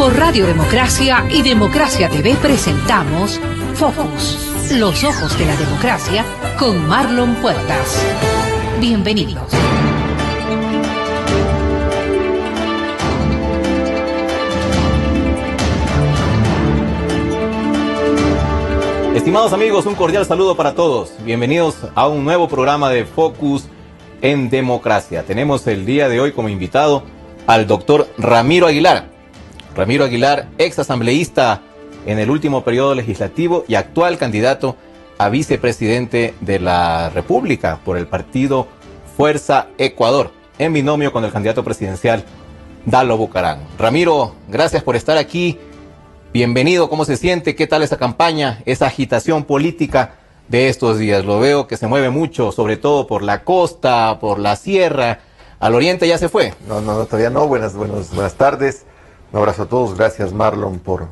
Por Radio Democracia y Democracia TV presentamos Focus, los ojos de la democracia, con Marlon Puertas. Bienvenidos. Estimados amigos, un cordial saludo para todos. Bienvenidos a un nuevo programa de Focus en Democracia. Tenemos el día de hoy como invitado al doctor Ramiro Aguilar. Ramiro Aguilar, ex asambleísta en el último periodo legislativo y actual candidato a vicepresidente de la República por el partido Fuerza Ecuador, en binomio con el candidato presidencial Dalo Bucaram. Ramiro, gracias por estar aquí. Bienvenido, ¿cómo se siente? ¿Qué tal esa campaña, esa agitación política de estos días? Lo veo que se mueve mucho, sobre todo por la costa, por la sierra. ¿Al oriente ya se fue? No, todavía no. Buenas tardes. Un abrazo a todos. Gracias, Marlon, por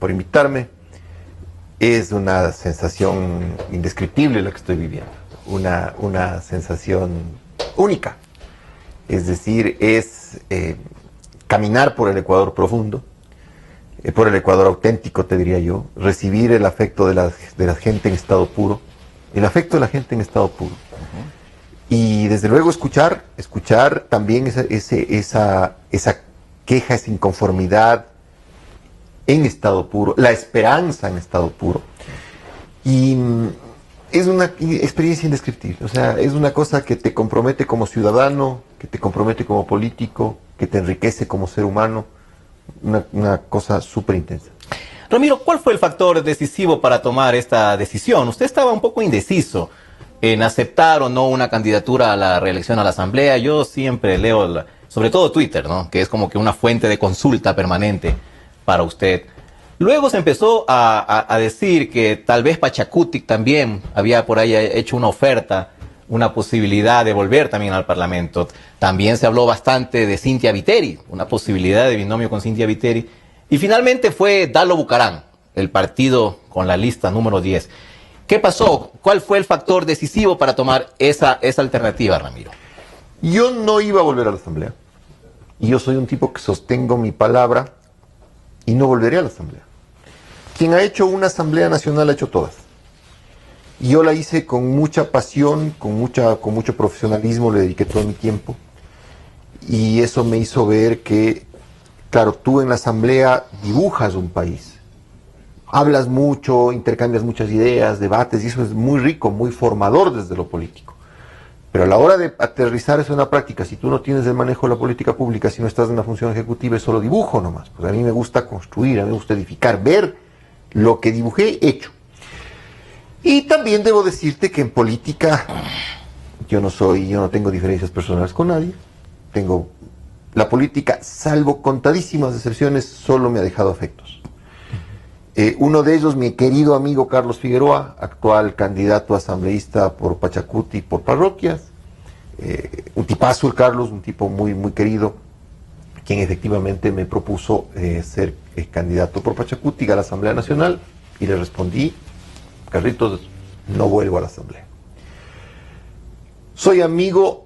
invitarme. Es una sensación indescriptible la que estoy viviendo. Una sensación única. Es decir, es caminar por el Ecuador profundo, por el Ecuador auténtico, te diría yo, recibir el afecto de la gente en estado puro, el afecto de la gente en estado puro. Y desde luego escuchar también esa queja, esa inconformidad en estado puro, la esperanza en estado puro. Y es una experiencia indescriptible, o sea, es una cosa que te compromete como ciudadano, que te compromete como político, que te enriquece como ser humano. Una cosa súper intensa. Ramiro, ¿cuál fue el factor decisivo para tomar esta decisión? Usted estaba un poco indeciso en aceptar o no una candidatura a la reelección a la Asamblea. Yo siempre leo, sobre todo Twitter, ¿no?, que es como que una fuente de consulta permanente para usted. Luego se empezó a decir que tal vez Pachacuti también había por ahí hecho una oferta, una posibilidad de volver también al Parlamento. También se habló bastante de Cynthia Viteri, una posibilidad de binomio con Cynthia Viteri. Y finalmente fue Dalo Bucaram, el partido con la lista número 10. ¿Qué pasó? ¿Cuál fue el factor decisivo para tomar esa alternativa, Ramiro? Yo no iba a volver a la Asamblea. Y yo soy un tipo que sostengo mi palabra y no volveré a la Asamblea. Quien ha hecho una Asamblea Nacional ha hecho todas. Y yo la hice con mucha pasión, con mucho profesionalismo, le dediqué todo mi tiempo. Y eso me hizo ver que, claro, tú en la asamblea dibujas un país. Hablas mucho, intercambias muchas ideas, debates, y eso es muy rico, muy formador desde lo político. Pero a la hora de aterrizar eso en la práctica, si tú no tienes el manejo de la política pública, si no estás en la función ejecutiva, es solo dibujo nomás. Pues a mí me gusta construir, a mí me gusta edificar, ver lo que dibujé hecho. Y también debo decirte que en política yo no tengo diferencias personales con nadie. La política, salvo contadísimas excepciones, solo me ha dejado afectos. Uno de ellos, mi querido amigo Carlos Figueroa, actual candidato asambleísta por Pachacuti y por parroquias. Un tipazo el Carlos, un tipo muy, muy querido, quien efectivamente me propuso ser candidato por Pachacuti a la Asamblea Nacional, y le respondí: Carlitos, no vuelvo a la Asamblea. Soy amigo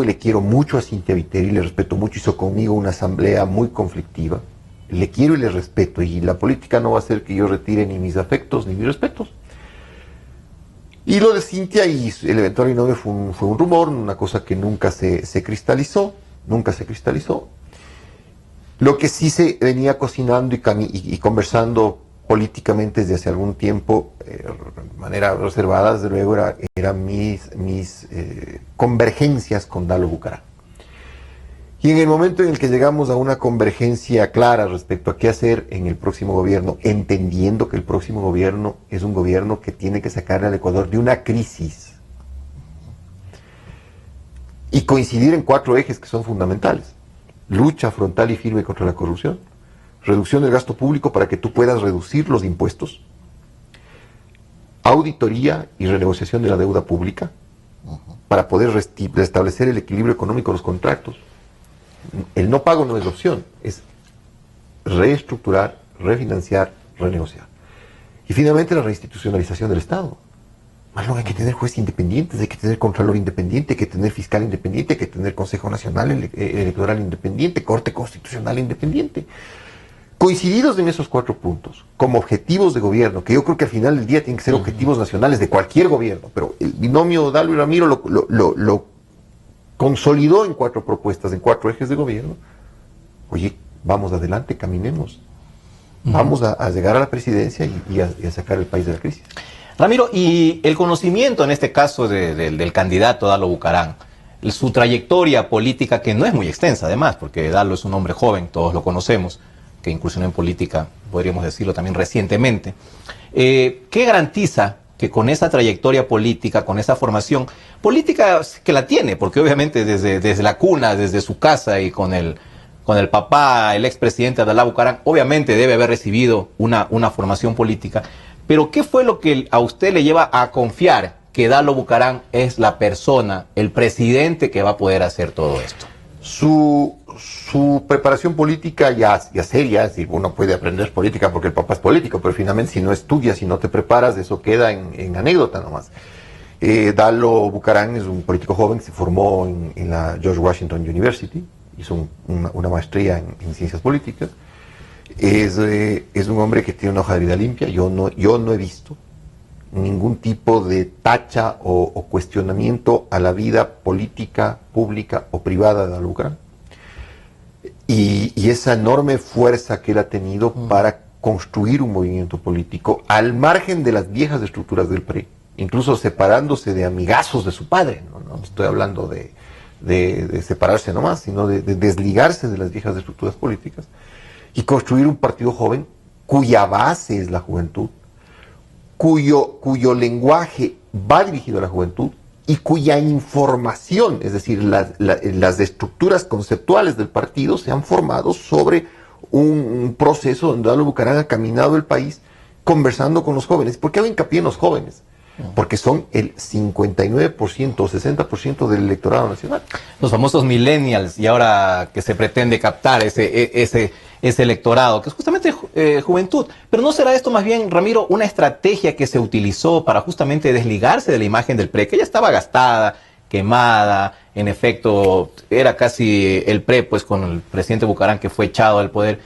y le quiero mucho a Cynthia Viteri, le respeto mucho. Hizo conmigo una asamblea muy conflictiva. Le quiero y le respeto, y la política no va a hacer que yo retire ni mis afectos ni mis respetos. Y lo de Cynthia y el eventual binomio fue un rumor, una cosa que nunca se cristalizó. Lo que sí se venía cocinando y conversando políticamente desde hace algún tiempo, de manera reservada, desde luego, eran mis convergencias con Dalo Bucaram. Y en el momento en el que llegamos a una convergencia clara respecto a qué hacer en el próximo gobierno, entendiendo que el próximo gobierno es un gobierno que tiene que sacar al Ecuador de una crisis, y coincidir en 4 ejes que son fundamentales: lucha frontal y firme contra la corrupción, reducción del gasto público para que tú puedas reducir los impuestos, auditoría y renegociación de la deuda pública para poder restablecer el equilibrio económico de los contratos. El no pago no es la opción, es reestructurar, refinanciar, renegociar. Y finalmente la reinstitucionalización del Estado. Marlon, hay que tener jueces independientes, hay que tener contralor independiente, hay que tener fiscal independiente, hay que tener Consejo Nacional Electoral independiente, Corte Constitucional independiente. Coincididos en esos 4 puntos, como objetivos de gobierno, que yo creo que al final del día tienen que ser objetivos nacionales de cualquier gobierno, pero el binomio Dalo y Ramiro lo consolidó en 4 propuestas, en 4 ejes de gobierno. Oye, vamos adelante, caminemos. Vamos a llegar a la presidencia y a sacar el país de la crisis. Ramiro, y el conocimiento en este caso del candidato Dalo Bucaram, su trayectoria política, que no es muy extensa además, porque Dalo es un hombre joven, todos lo conocemos, que incursionó en política, podríamos decirlo también recientemente. ¿Qué garantiza que con esa trayectoria política, con esa formación política que la tiene? Porque obviamente desde la cuna, desde su casa y con el papá, el expresidente Dalo Bucaram, obviamente debe haber recibido una formación política. Pero ¿qué fue lo que a usted le lleva a confiar que Dalo Bucaram es la persona, el presidente que va a poder hacer todo esto? Su preparación política ya seria, si uno puede aprender política porque el papá es político, pero finalmente si no estudias, si no te preparas, eso queda en anécdota nomás. Dalo Bucaram es un político joven, se formó en la George Washington University, hizo una maestría en ciencias políticas. Es un hombre que tiene una hoja de vida limpia. Yo no he visto ningún tipo de tacha o cuestionamiento a la vida política, pública o privada de Dalo Bucaram. Y esa enorme fuerza que él ha tenido para construir un movimiento político al margen de las viejas estructuras del PRI, incluso separándose de amigazos de su padre. No estoy hablando de separarse nomás, sino de desligarse de las viejas estructuras políticas y construir un partido joven cuya base es la juventud, cuyo lenguaje va dirigido a la juventud y cuya información, es decir, las estructuras conceptuales del partido se han formado sobre un proceso donde Dalo Bucaram ha caminado el país conversando con los jóvenes. ¿Por qué hago hincapié en los jóvenes? Porque son el 59% o 60% del electorado nacional. Los famosos millennials, y ahora que se pretende captar ese electorado, que es justamente juventud. Pero ¿no será esto más bien, Ramiro, una estrategia que se utilizó para justamente desligarse de la imagen del PRE, que ya estaba gastada, quemada? En efecto, era casi el PRE, pues con el presidente Bucaram que fue echado del poder,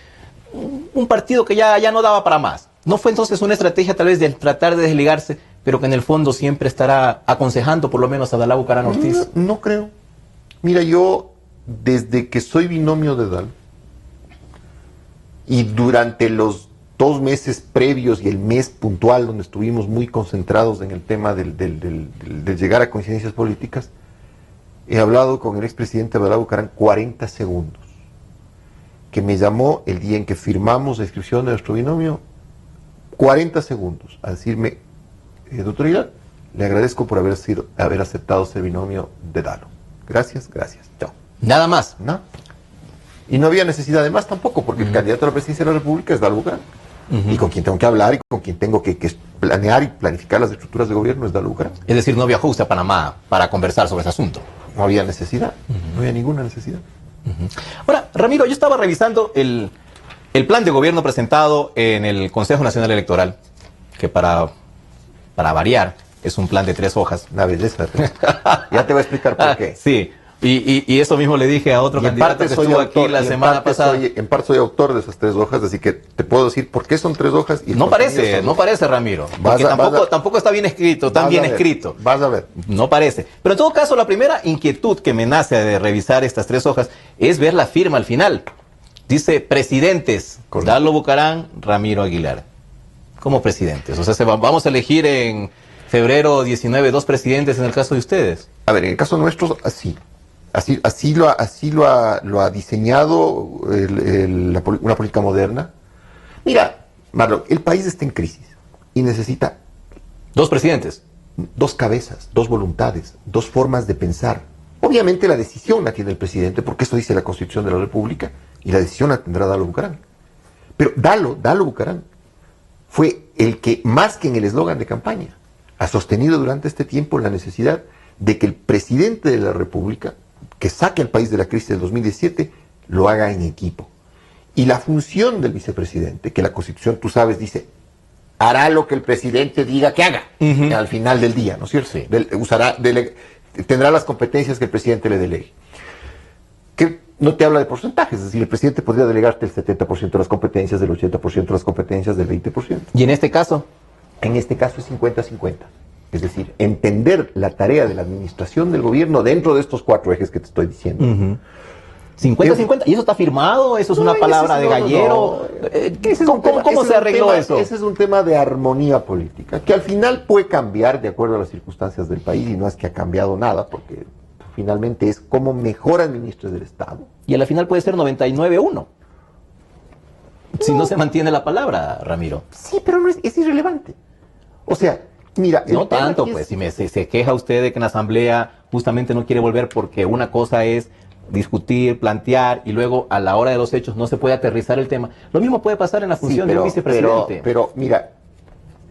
un partido que ya no daba para más. ¿No fue entonces una estrategia tal vez de tratar de desligarse, pero que en el fondo siempre estará aconsejando por lo menos a Dalo Bucaram Ortiz? No creo. Mira, yo desde que soy binomio de Dalo, y durante los 2 meses previos y el mes puntual donde estuvimos muy concentrados en el tema del llegar a coincidencias políticas, he hablado con el expresidente Dalo Bucaram 40 segundos, que me llamó el día en que firmamos la inscripción de nuestro binomio, 40 segundos, a decirme: doctor Aguilar, le agradezco por haber aceptado ser binomio de Dalo. Gracias. Chao. Nada más. No. Y no había necesidad de más tampoco, porque el candidato a la presidencia de la República es Dalo Bucaram. Y con quien tengo que hablar y con quien tengo que planear y planificar las estructuras de gobierno es Dalo Bucaram. Es decir, no viajó usted a Panamá para conversar sobre ese asunto. No había necesidad, no había ninguna necesidad. Ahora, Ramiro, yo estaba revisando el plan de gobierno presentado en el Consejo Nacional Electoral, que para variar es un plan de 3 hojas. Una belleza. Ya te voy a explicar por qué. Sí, y eso mismo le dije a otro candidato que estuvo aquí la semana pasada. En parte soy autor de esas 3 hojas, así que te puedo decir por qué son 3 hojas. Y no parece, Ramiro, porque tampoco está bien escrito, tan bien escrito. Vas a ver. No parece. Pero en todo caso, la primera inquietud que me nace de revisar estas 3 hojas es ver la firma al final. Dice presidentes, Correcto. Dalo Bucaram, Ramiro Aguilar. Como presidentes. O sea, vamos a elegir en febrero 19 2 presidentes en el caso de ustedes. A ver, en el caso nuestro, así. Así lo ha diseñado una política moderna. Mira, Marlon, el país está en crisis y necesita 2 presidentes. 2 cabezas, 2 voluntades, 2 formas de pensar. Obviamente la decisión la tiene el presidente, porque eso dice la Constitución de la República, y la decisión la tendrá Dalo Bucaram. Pero Dalo Bucaram fue el que, más que en el eslogan de campaña, ha sostenido durante este tiempo la necesidad de que el presidente de la República, que saque al país de la crisis del 2017, lo haga en equipo. Y la función del vicepresidente, que la Constitución, tú sabes, dice, hará lo que el presidente diga que haga, al final del día, ¿no es cierto? Sí. Tendrá las competencias que el presidente le delegue. no te habla de porcentajes, es decir, el presidente podría delegarte el 70% de las competencias, del 80% de las competencias, del 20%. ¿Y en este caso? En este caso es 50-50. Es decir, entender la tarea de la administración del gobierno dentro de estos 4 ejes que te estoy diciendo. 50-50. ¿Y eso está firmado? ¿Eso es una palabra de gallero? ¿Cómo se arregló eso? Ese es un tema de armonía política, que al final puede cambiar de acuerdo a las circunstancias del país, y no es que ha cambiado nada, porque finalmente es cómo mejor administres del Estado. Y a la final puede ser 99-1. Si no se mantiene la palabra, Ramiro. Sí, pero no es irrelevante. O sea, mira... No tanto, pues, si se queja usted de que en la Asamblea justamente no quiere volver porque una cosa es discutir, plantear, y luego a la hora de los hechos no se puede aterrizar el tema. Lo mismo puede pasar en la función de un vicepresidente. Pero mira,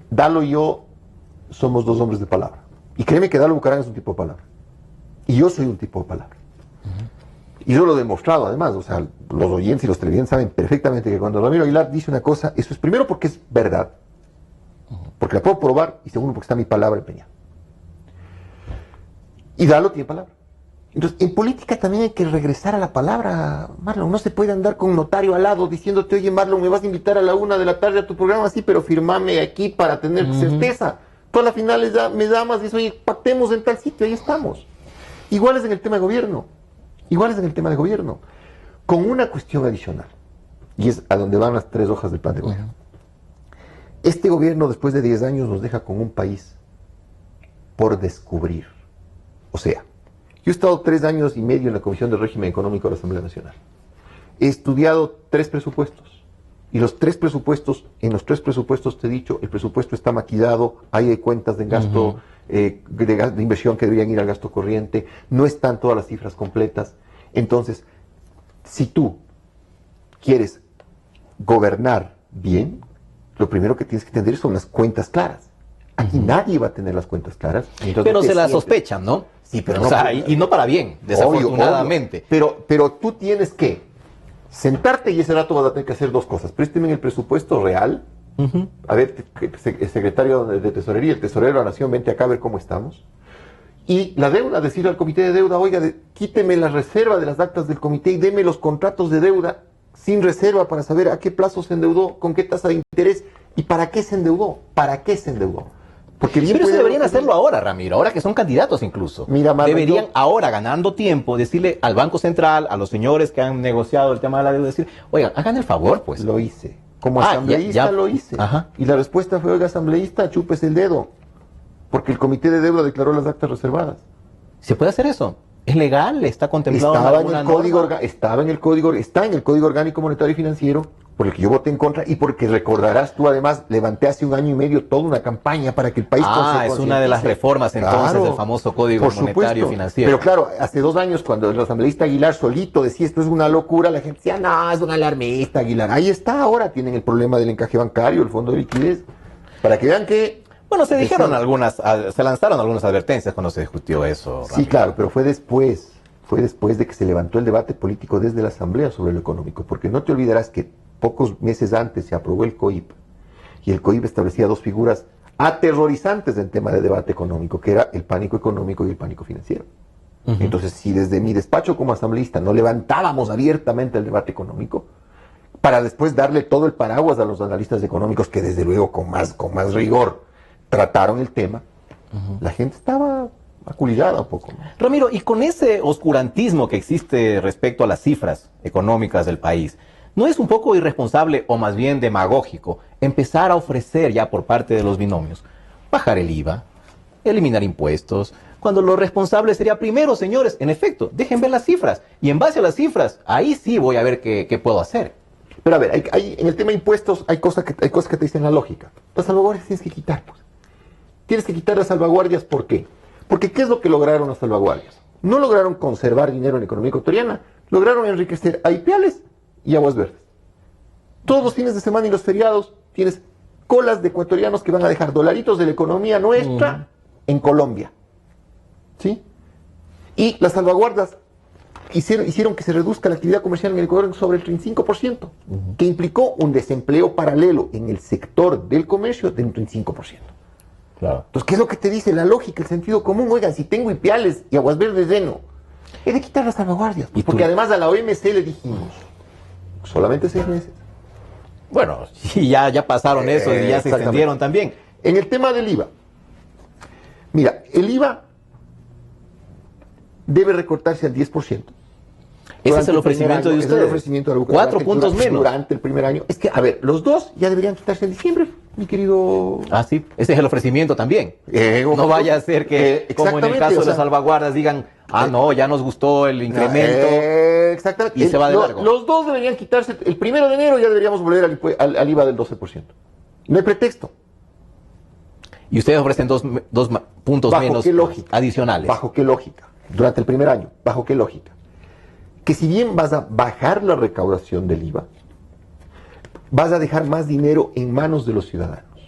Dalo y yo somos 2 hombres de palabra. Y créeme que Dalo Bucaram es un tipo de palabra. Y yo soy un tipo de palabra. Y yo lo he demostrado, además. O sea, los oyentes y los televidentes saben perfectamente que cuando Ramiro Aguilar dice una cosa, eso es primero porque es verdad, porque la puedo probar, y segundo porque está mi palabra empeñada. Y Dalo tiene palabra. Entonces, en política también hay que regresar a la palabra, Marlon. No se puede andar con un notario al lado diciéndote, oye, Marlon, me vas a invitar a la 1 de la tarde a tu programa, sí, pero firmame aquí para tener certeza. Tú a la final me llamas y dices, oye, pactemos en tal sitio, ahí estamos. Igual es en el tema de gobierno. Igual es en el tema de gobierno. Con una cuestión adicional, y es a donde van las 3 hojas del plan de gobierno. Este gobierno, después de 10 años, nos deja con un país por descubrir. O sea, yo he estado 3 años y medio en la Comisión de Régimen Económico de la Asamblea Nacional. He estudiado 3 presupuestos. Y en los 3 presupuestos te he dicho, el presupuesto está maquillado, hay cuentas de gasto, de inversión que deberían ir al gasto corriente, no están todas las cifras completas. Entonces, si tú quieres gobernar bien, lo primero que tienes que tener son las cuentas claras. Aquí nadie va a tener las cuentas claras. Pero se las sospechan, ¿no? Sí, pero o no, sea, y no para bien, desafortunadamente. Obvio. Pero tú tienes que sentarte, y ese rato vas a tener que hacer 2 cosas. Présteme el presupuesto real. A ver, el secretario de Tesorería, el tesorero de la Nación, vente acá a ver cómo estamos. Y la deuda, decirle al comité de deuda, oiga, quíteme la reserva de las actas del comité y deme los contratos de deuda sin reserva para saber a qué plazo se endeudó, con qué tasa de interés y para qué se endeudó. ¿Para qué se endeudó? Porque bien, pero eso deberían hacerlo ahora, Ramiro, ahora que son candidatos incluso. Mira, Marlon, deberían ahora, ganando tiempo, decirle al Banco Central, a los señores que han negociado el tema de la deuda, decir, oigan, hagan el favor, pues. Lo hice. Como asambleísta lo hice. Ajá. Y la respuesta fue, oiga, asambleísta, chúpese el dedo. Porque el comité de deuda declaró las actas reservadas. ¿Se puede hacer eso? ¿Es legal? ¿Está contemplado está en en el Código Orgánico Monetario y Financiero, por el que yo voté en contra, y porque recordarás tú, además, levanté hace 1 año y medio toda una campaña para que el país... es una de las reformas entonces del famoso Código Monetario y Financiero. Pero claro, hace 2 años, cuando el asambleísta Aguilar solito decía esto es una locura, la gente decía, no, es un alarmista, Aguilar. Ahí está, ahora tienen el problema del encaje bancario, el fondo de liquidez, para que vean que... Bueno, se lanzaron algunas advertencias cuando se discutió eso. Sí, claro, pero fue después de que se levantó el debate político desde la Asamblea sobre lo económico, porque no te olvidarás que pocos meses antes se aprobó el COIP, y el COIP establecía 2 figuras aterrorizantes en tema de debate económico, que era el pánico económico y el pánico financiero. Entonces, si desde mi despacho como asambleísta no levantábamos abiertamente el debate económico, para después darle todo el paraguas a los analistas económicos, que desde luego con más rigor trataron el tema, la gente estaba aculillada un poco, ¿no? Ramiro, y con ese oscurantismo que existe respecto a las cifras económicas del país, ¿no es un poco irresponsable o más bien demagógico empezar a ofrecer ya por parte de los binomios bajar el IVA, eliminar impuestos, cuando lo responsable sería primero, señores, en efecto, dejen ver las cifras y en base a las cifras, ahí sí voy a ver qué puedo hacer? Pero a ver, en el tema de impuestos hay cosas que te dicen la lógica. Las salvaguardias tienes que quitar, pues. Tienes que quitar las salvaguardias, ¿por qué? Porque ¿qué es lo que lograron las salvaguardias? No lograron conservar dinero en la economía ecuatoriana, lograron enriquecer a Ipiales y Aguas Verdes. Todos los fines de semana y los feriados tienes colas de ecuatorianos que van a dejar dolaritos de la economía nuestra en Colombia. ¿Sí? Y las salvaguardas hicieron que se reduzca la actividad comercial en el Ecuador sobre el 35%, que implicó un desempleo paralelo en el sector del comercio de un 35%. Claro. Entonces, ¿qué es lo que te dice la lógica, el sentido común? Oigan, si tengo Ipiales y Aguas Verdes lleno, Es de quitar las salvaguardias. ¿Y Porque tú? además a la OMC le dijimos, solamente 6 meses. Bueno, sí, ya pasaron eso y ya se Exactamente. extendieron también. En el tema del IVA, mira, el IVA debe recortarse al 10%. Ese es Durante el primer ofrecimiento año, de ese es el ustedes. ofrecimiento de la 4 puntos durante, menos. Durante el primer año. Es que, a ver, los dos ya deberían quitarse en diciembre, mi querido. Ah, sí, ese es el ofrecimiento también. No vaya a ser que, como en el exactamente, caso o de sea, las salvaguardas, digan, no, ya nos gustó el incremento. Exactamente. Y se va de largo. Los dos deberían quitarse. El 1 de enero ya deberíamos volver al IVA del 12%. No hay pretexto. Y ustedes ofrecen dos puntos ¿Bajo menos qué lógica? adicionales. ¿Bajo qué lógica? Durante el primer año, ¿bajo qué lógica? Que si bien vas a bajar la recaudación del IVA, vas a dejar más dinero en manos de los ciudadanos.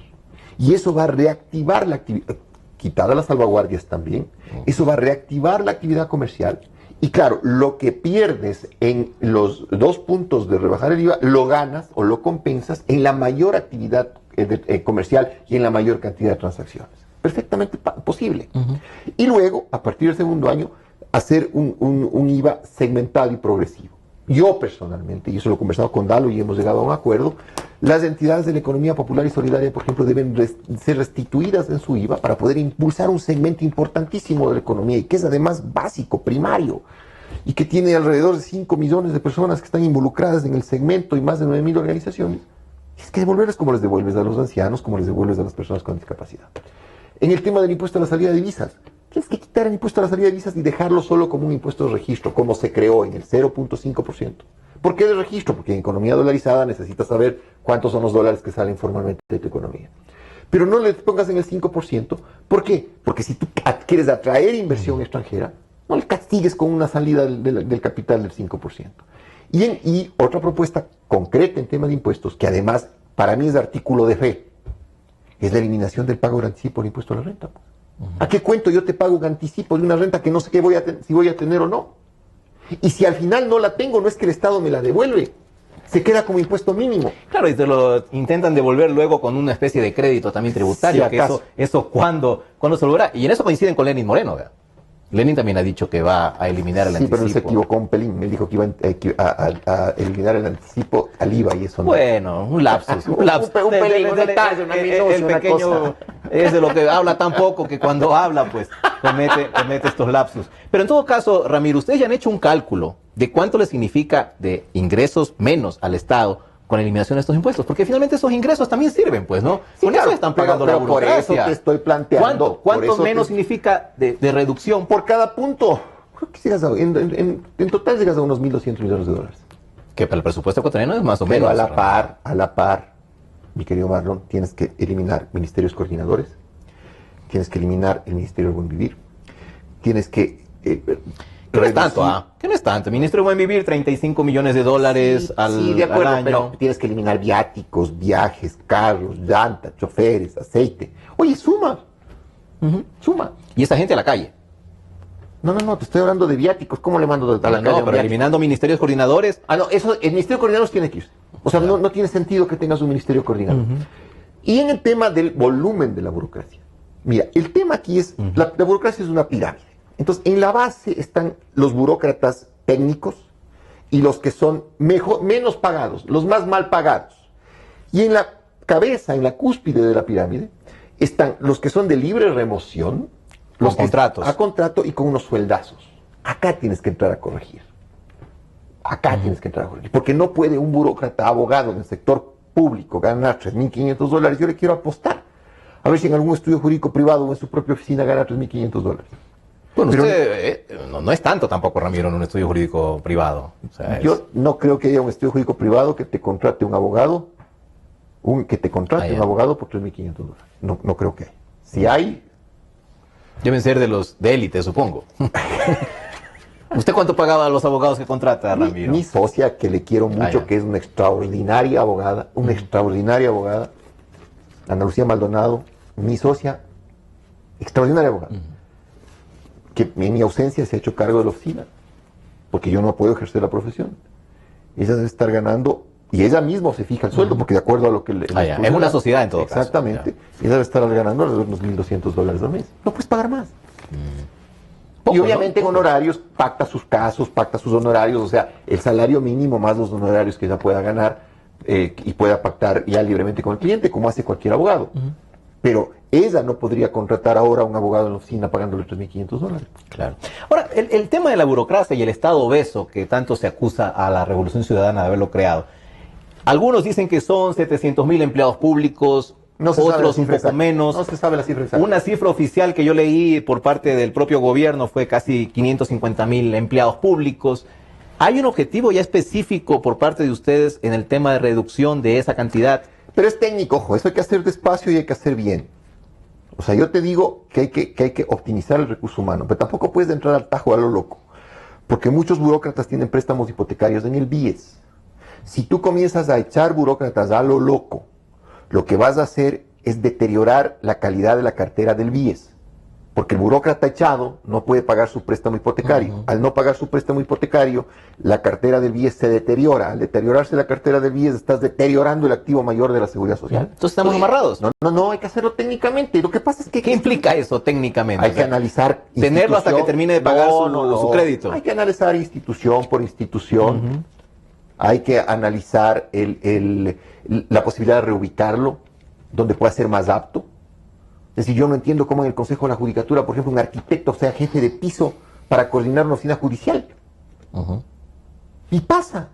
Y eso va a reactivar la actividad, quitadas las salvaguardias también, eso va a reactivar la actividad comercial. Y claro, lo que pierdes en los 2 puntos de rebajar el IVA, lo ganas o lo compensas en la mayor actividad comercial y en la mayor cantidad de transacciones. Perfectamente posible. Y luego, a partir del segundo año, hacer un IVA segmentado y progresivo. Yo personalmente, y eso lo he conversado con Dalo y hemos llegado a un acuerdo, las entidades de la economía popular y solidaria, por ejemplo, deben ser restituidas en su IVA para poder impulsar un segmento importantísimo de la economía y que es además básico, primario, y que tiene alrededor de 5 millones de personas que están involucradas en el segmento y más de 9.000 organizaciones. Es que devolverles como les devuelves a los ancianos, como les devuelves a las personas con discapacidad. En el tema del impuesto a la salida de divisas, tienes que quitar el impuesto a la salida de divisas y dejarlo solo como un impuesto de registro, como se creó en el 0.5%. ¿Por qué de registro? Porque en economía dolarizada necesitas saber cuántos son los dólares que salen formalmente de tu economía. Pero no le pongas en el 5%. ¿Por qué? Porque si tú quieres atraer inversión extranjera, no le castigues con una salida del capital del 5%. Y otra propuesta concreta en tema de impuestos, que además para mí es de artículo de fe, es la eliminación del pago de anticipo del impuesto a la renta. ¿A qué cuento yo te pago un anticipo de una renta que no sé si voy a tener o no? Y si al final no la tengo, no es que el Estado me la devuelve, se queda como impuesto mínimo. Claro, y te lo intentan devolver luego con una especie de crédito también tributario, Si que eso ¿cuándo se logrará? Y en eso coinciden con Lenín Moreno, ¿verdad? Lenin también ha dicho que va a eliminar el anticipo. Sí, pero él se equivocó un pelín. Él dijo que iba a eliminar el anticipo al IVA y eso no. Bueno, un lapsus. Un lapsus. Un pelín, un detalle, una minucia, el una pequeño cosa. es de lo que habla tan poco que cuando habla, pues, comete estos lapsus. Pero en todo caso, Ramiro, ustedes ya han hecho un cálculo de cuánto le significa de ingresos menos al Estado con la eliminación de estos impuestos, porque finalmente esos ingresos también sirven, pues, ¿no? Sí, con claro, eso están pagando pero la burocracia. por eso te estoy planteando. ¿Cuánto menos significa de reducción? Por cada punto. Creo que llegas en total llegas a unos 1.200 millones de dólares. Que para el presupuesto ecuatoriano es más o Pero menos. a la par, mi querido Marlon, tienes que eliminar ministerios coordinadores, tienes que eliminar el Ministerio del Buen Vivir, tienes que... Que no es tanto, que no es tanto. Ministro de Buen Vivir, 35 millones de dólares sí, de acuerdo, al año. pero tienes que eliminar viáticos, viajes, carros, llantas, choferes, aceite. Oye, suma. Suma. Y esa gente a la calle. No, te estoy hablando de viáticos. ¿Cómo le mando a la calle a un No, pero viático? eliminando ministerios coordinadores. No, eso, el Ministerio Coordinador tiene que irse. O sea, no tiene sentido que tengas un Ministerio Coordinador. Y en el tema del volumen de la burocracia. Mira, el tema aquí es, la burocracia es una pirámide. Entonces, en la base están los burócratas técnicos y los que son menos pagados, los más mal pagados. Y en la cabeza, en la cúspide de la pirámide, están los que son de libre remoción, los contratos. A contrato y con unos sueldazos. Acá tienes que entrar a corregir. Acá tienes que entrar a corregir. Porque no puede un burócrata abogado en el sector público ganar $3.500. Yo le quiero apostar. A ver si en algún estudio jurídico privado o en su propia oficina gana $3.500. Bueno, Pero usted no es tanto tampoco, Ramiro, en un estudio jurídico privado. O sea, yo no creo que haya un estudio jurídico privado que te contrate un abogado, un abogado por $3.500. No creo que hay. Si hay, deben ser de élite, supongo. ¿Usted cuánto pagaba a los abogados que contrata, Ramiro? mi socia, que le quiero mucho, ya. que es una extraordinaria abogada, Ana Lucía Maldonado, mi socia, extraordinaria abogada, que en mi ausencia se ha hecho cargo de la oficina, porque yo no puedo ejercer la profesión. Ella debe estar ganando, y ella misma se fija el sueldo, porque de acuerdo a lo que ya. Es una sociedad en todo caso. Exactamente. Ella debe estar ganando alrededor de unos $1.200 al mes. No puedes pagar más. Y obviamente en honorarios pacta sus casos, pacta sus honorarios, o sea, el salario mínimo más los honorarios que ella pueda ganar y pueda pactar ya libremente con el cliente, como hace cualquier abogado. Pero ella no podría contratar ahora a un abogado en la oficina pagándole $3.500. Claro. Ahora, el tema de la burocracia y el Estado obeso, que tanto se acusa a la Revolución Ciudadana de haberlo creado, algunos dicen que son 700.000 empleados públicos, No se sabe la otros un cifra poco exacta. menos. No se sabe la cifra exacta. Una cifra oficial que yo leí por parte del propio gobierno fue casi 550.000 empleados públicos. ¿Hay un objetivo ya específico por parte de ustedes en el tema de reducción de esa cantidad? Pero es técnico, ojo, eso hay que hacer despacio y hay que hacer bien. O sea, yo te digo que hay que optimizar el recurso humano, pero tampoco puedes entrar al tajo a lo loco, porque muchos burócratas tienen préstamos hipotecarios en el BIES. Si tú comienzas a echar burócratas a lo loco, lo que vas a hacer es deteriorar la calidad de la cartera del BIES. Porque el burócrata echado no puede pagar su préstamo hipotecario. Al no pagar su préstamo hipotecario, la cartera del BIES se deteriora. Al deteriorarse la cartera del BIES, estás deteriorando el activo mayor de la seguridad social. Entonces estamos amarrados. No, hay que hacerlo técnicamente. Lo que pasa es que... ¿Qué implica eso técnicamente? Hay que analizar... Tenerlo hasta que termine de pagar su crédito. Hay que analizar institución por institución. Hay que analizar la posibilidad de reubicarlo, donde pueda ser más apto. Es decir, yo no entiendo cómo en el Consejo de la Judicatura, por ejemplo, un arquitecto sea jefe de piso para coordinar una oficina judicial. Y pasa,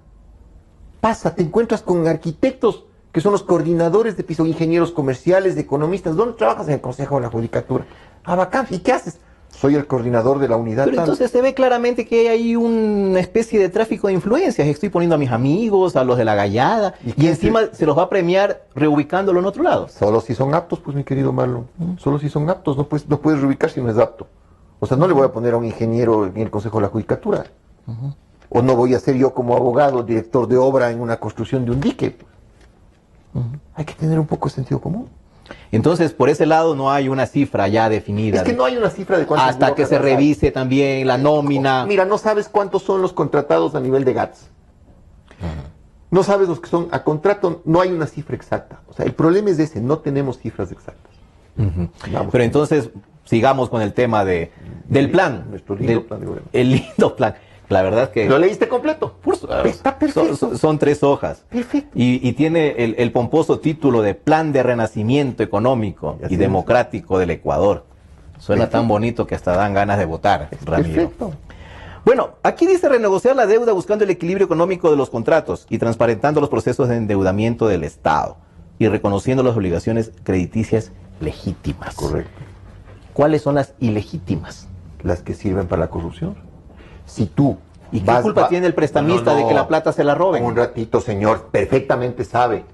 te encuentras con arquitectos que son los coordinadores de piso, ingenieros comerciales, economistas. ¿Dónde trabajas? En el Consejo de la Judicatura. Ah, bacán. ¿Y qué haces? Soy el coordinador de la unidad. Pero entonces se ve claramente que hay ahí una especie de tráfico de influencias. Estoy poniendo a mis amigos, a los de la gallada, y encima se los va a premiar reubicándolo en otro lado. Solo si son aptos, pues mi querido Marlon. Solo si son aptos. No puedes reubicar si no es apto. O sea, no le voy a poner a un ingeniero en el Consejo de la Judicatura. O no voy a ser yo como abogado, director de obra en una construcción de un dique. Hay que tener un poco de sentido común. Entonces, por ese lado no hay una cifra ya definida. Es que no hay una cifra de cuántos hasta que se revise también la nómina. Mira, no sabes cuántos son los contratados a nivel de GATS. No sabes los que son a contrato, no hay una cifra exacta. O sea, el problema es ese, no tenemos cifras exactas. Pero entonces, sigamos con el tema del plan. Nuestro lindo plan de gobierno. El lindo plan. La verdad es que... ¿Lo leíste completo? Está perfecto. Son 3 hojas. Perfecto. Y tiene el pomposo título de Plan de Renacimiento Económico y Democrático del Ecuador. Suena tan bonito que hasta dan ganas de votar, Ramiro. Perfecto. Bueno, aquí dice renegociar la deuda buscando el equilibrio económico de los contratos y transparentando los procesos de endeudamiento del Estado y reconociendo las obligaciones crediticias legítimas. Correcto. ¿Cuáles son las ilegítimas? Las que sirven para la corrupción. Si tú... ¿Y qué culpa tiene el prestamista de que la plata se la roben? Un ratito, señor, perfectamente sabe.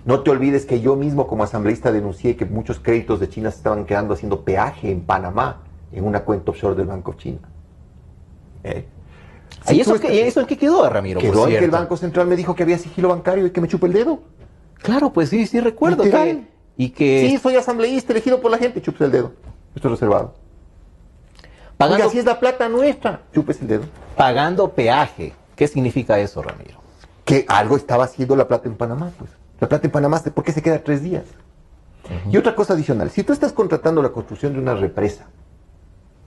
No te olvides que yo mismo como asambleísta denuncié que muchos créditos de China se estaban quedando haciendo peaje en Panamá, en una cuenta offshore del Banco China. ¿Y eso en qué quedó, Ramiro? Quedó en que el Banco Central me dijo que había sigilo bancario y que me chupe el dedo. Claro, pues sí recuerdo que... Sí, soy asambleísta elegido por la gente, chupes el dedo. Esto es reservado. Pagando, oiga, si es la plata nuestra, chupes el dedo. Pagando peaje. ¿Qué significa eso, Ramiro? Que algo estaba haciendo la plata en Panamá, pues. La plata en Panamá, ¿por qué se queda 3 días? Y otra cosa adicional, si tú estás contratando la construcción de una represa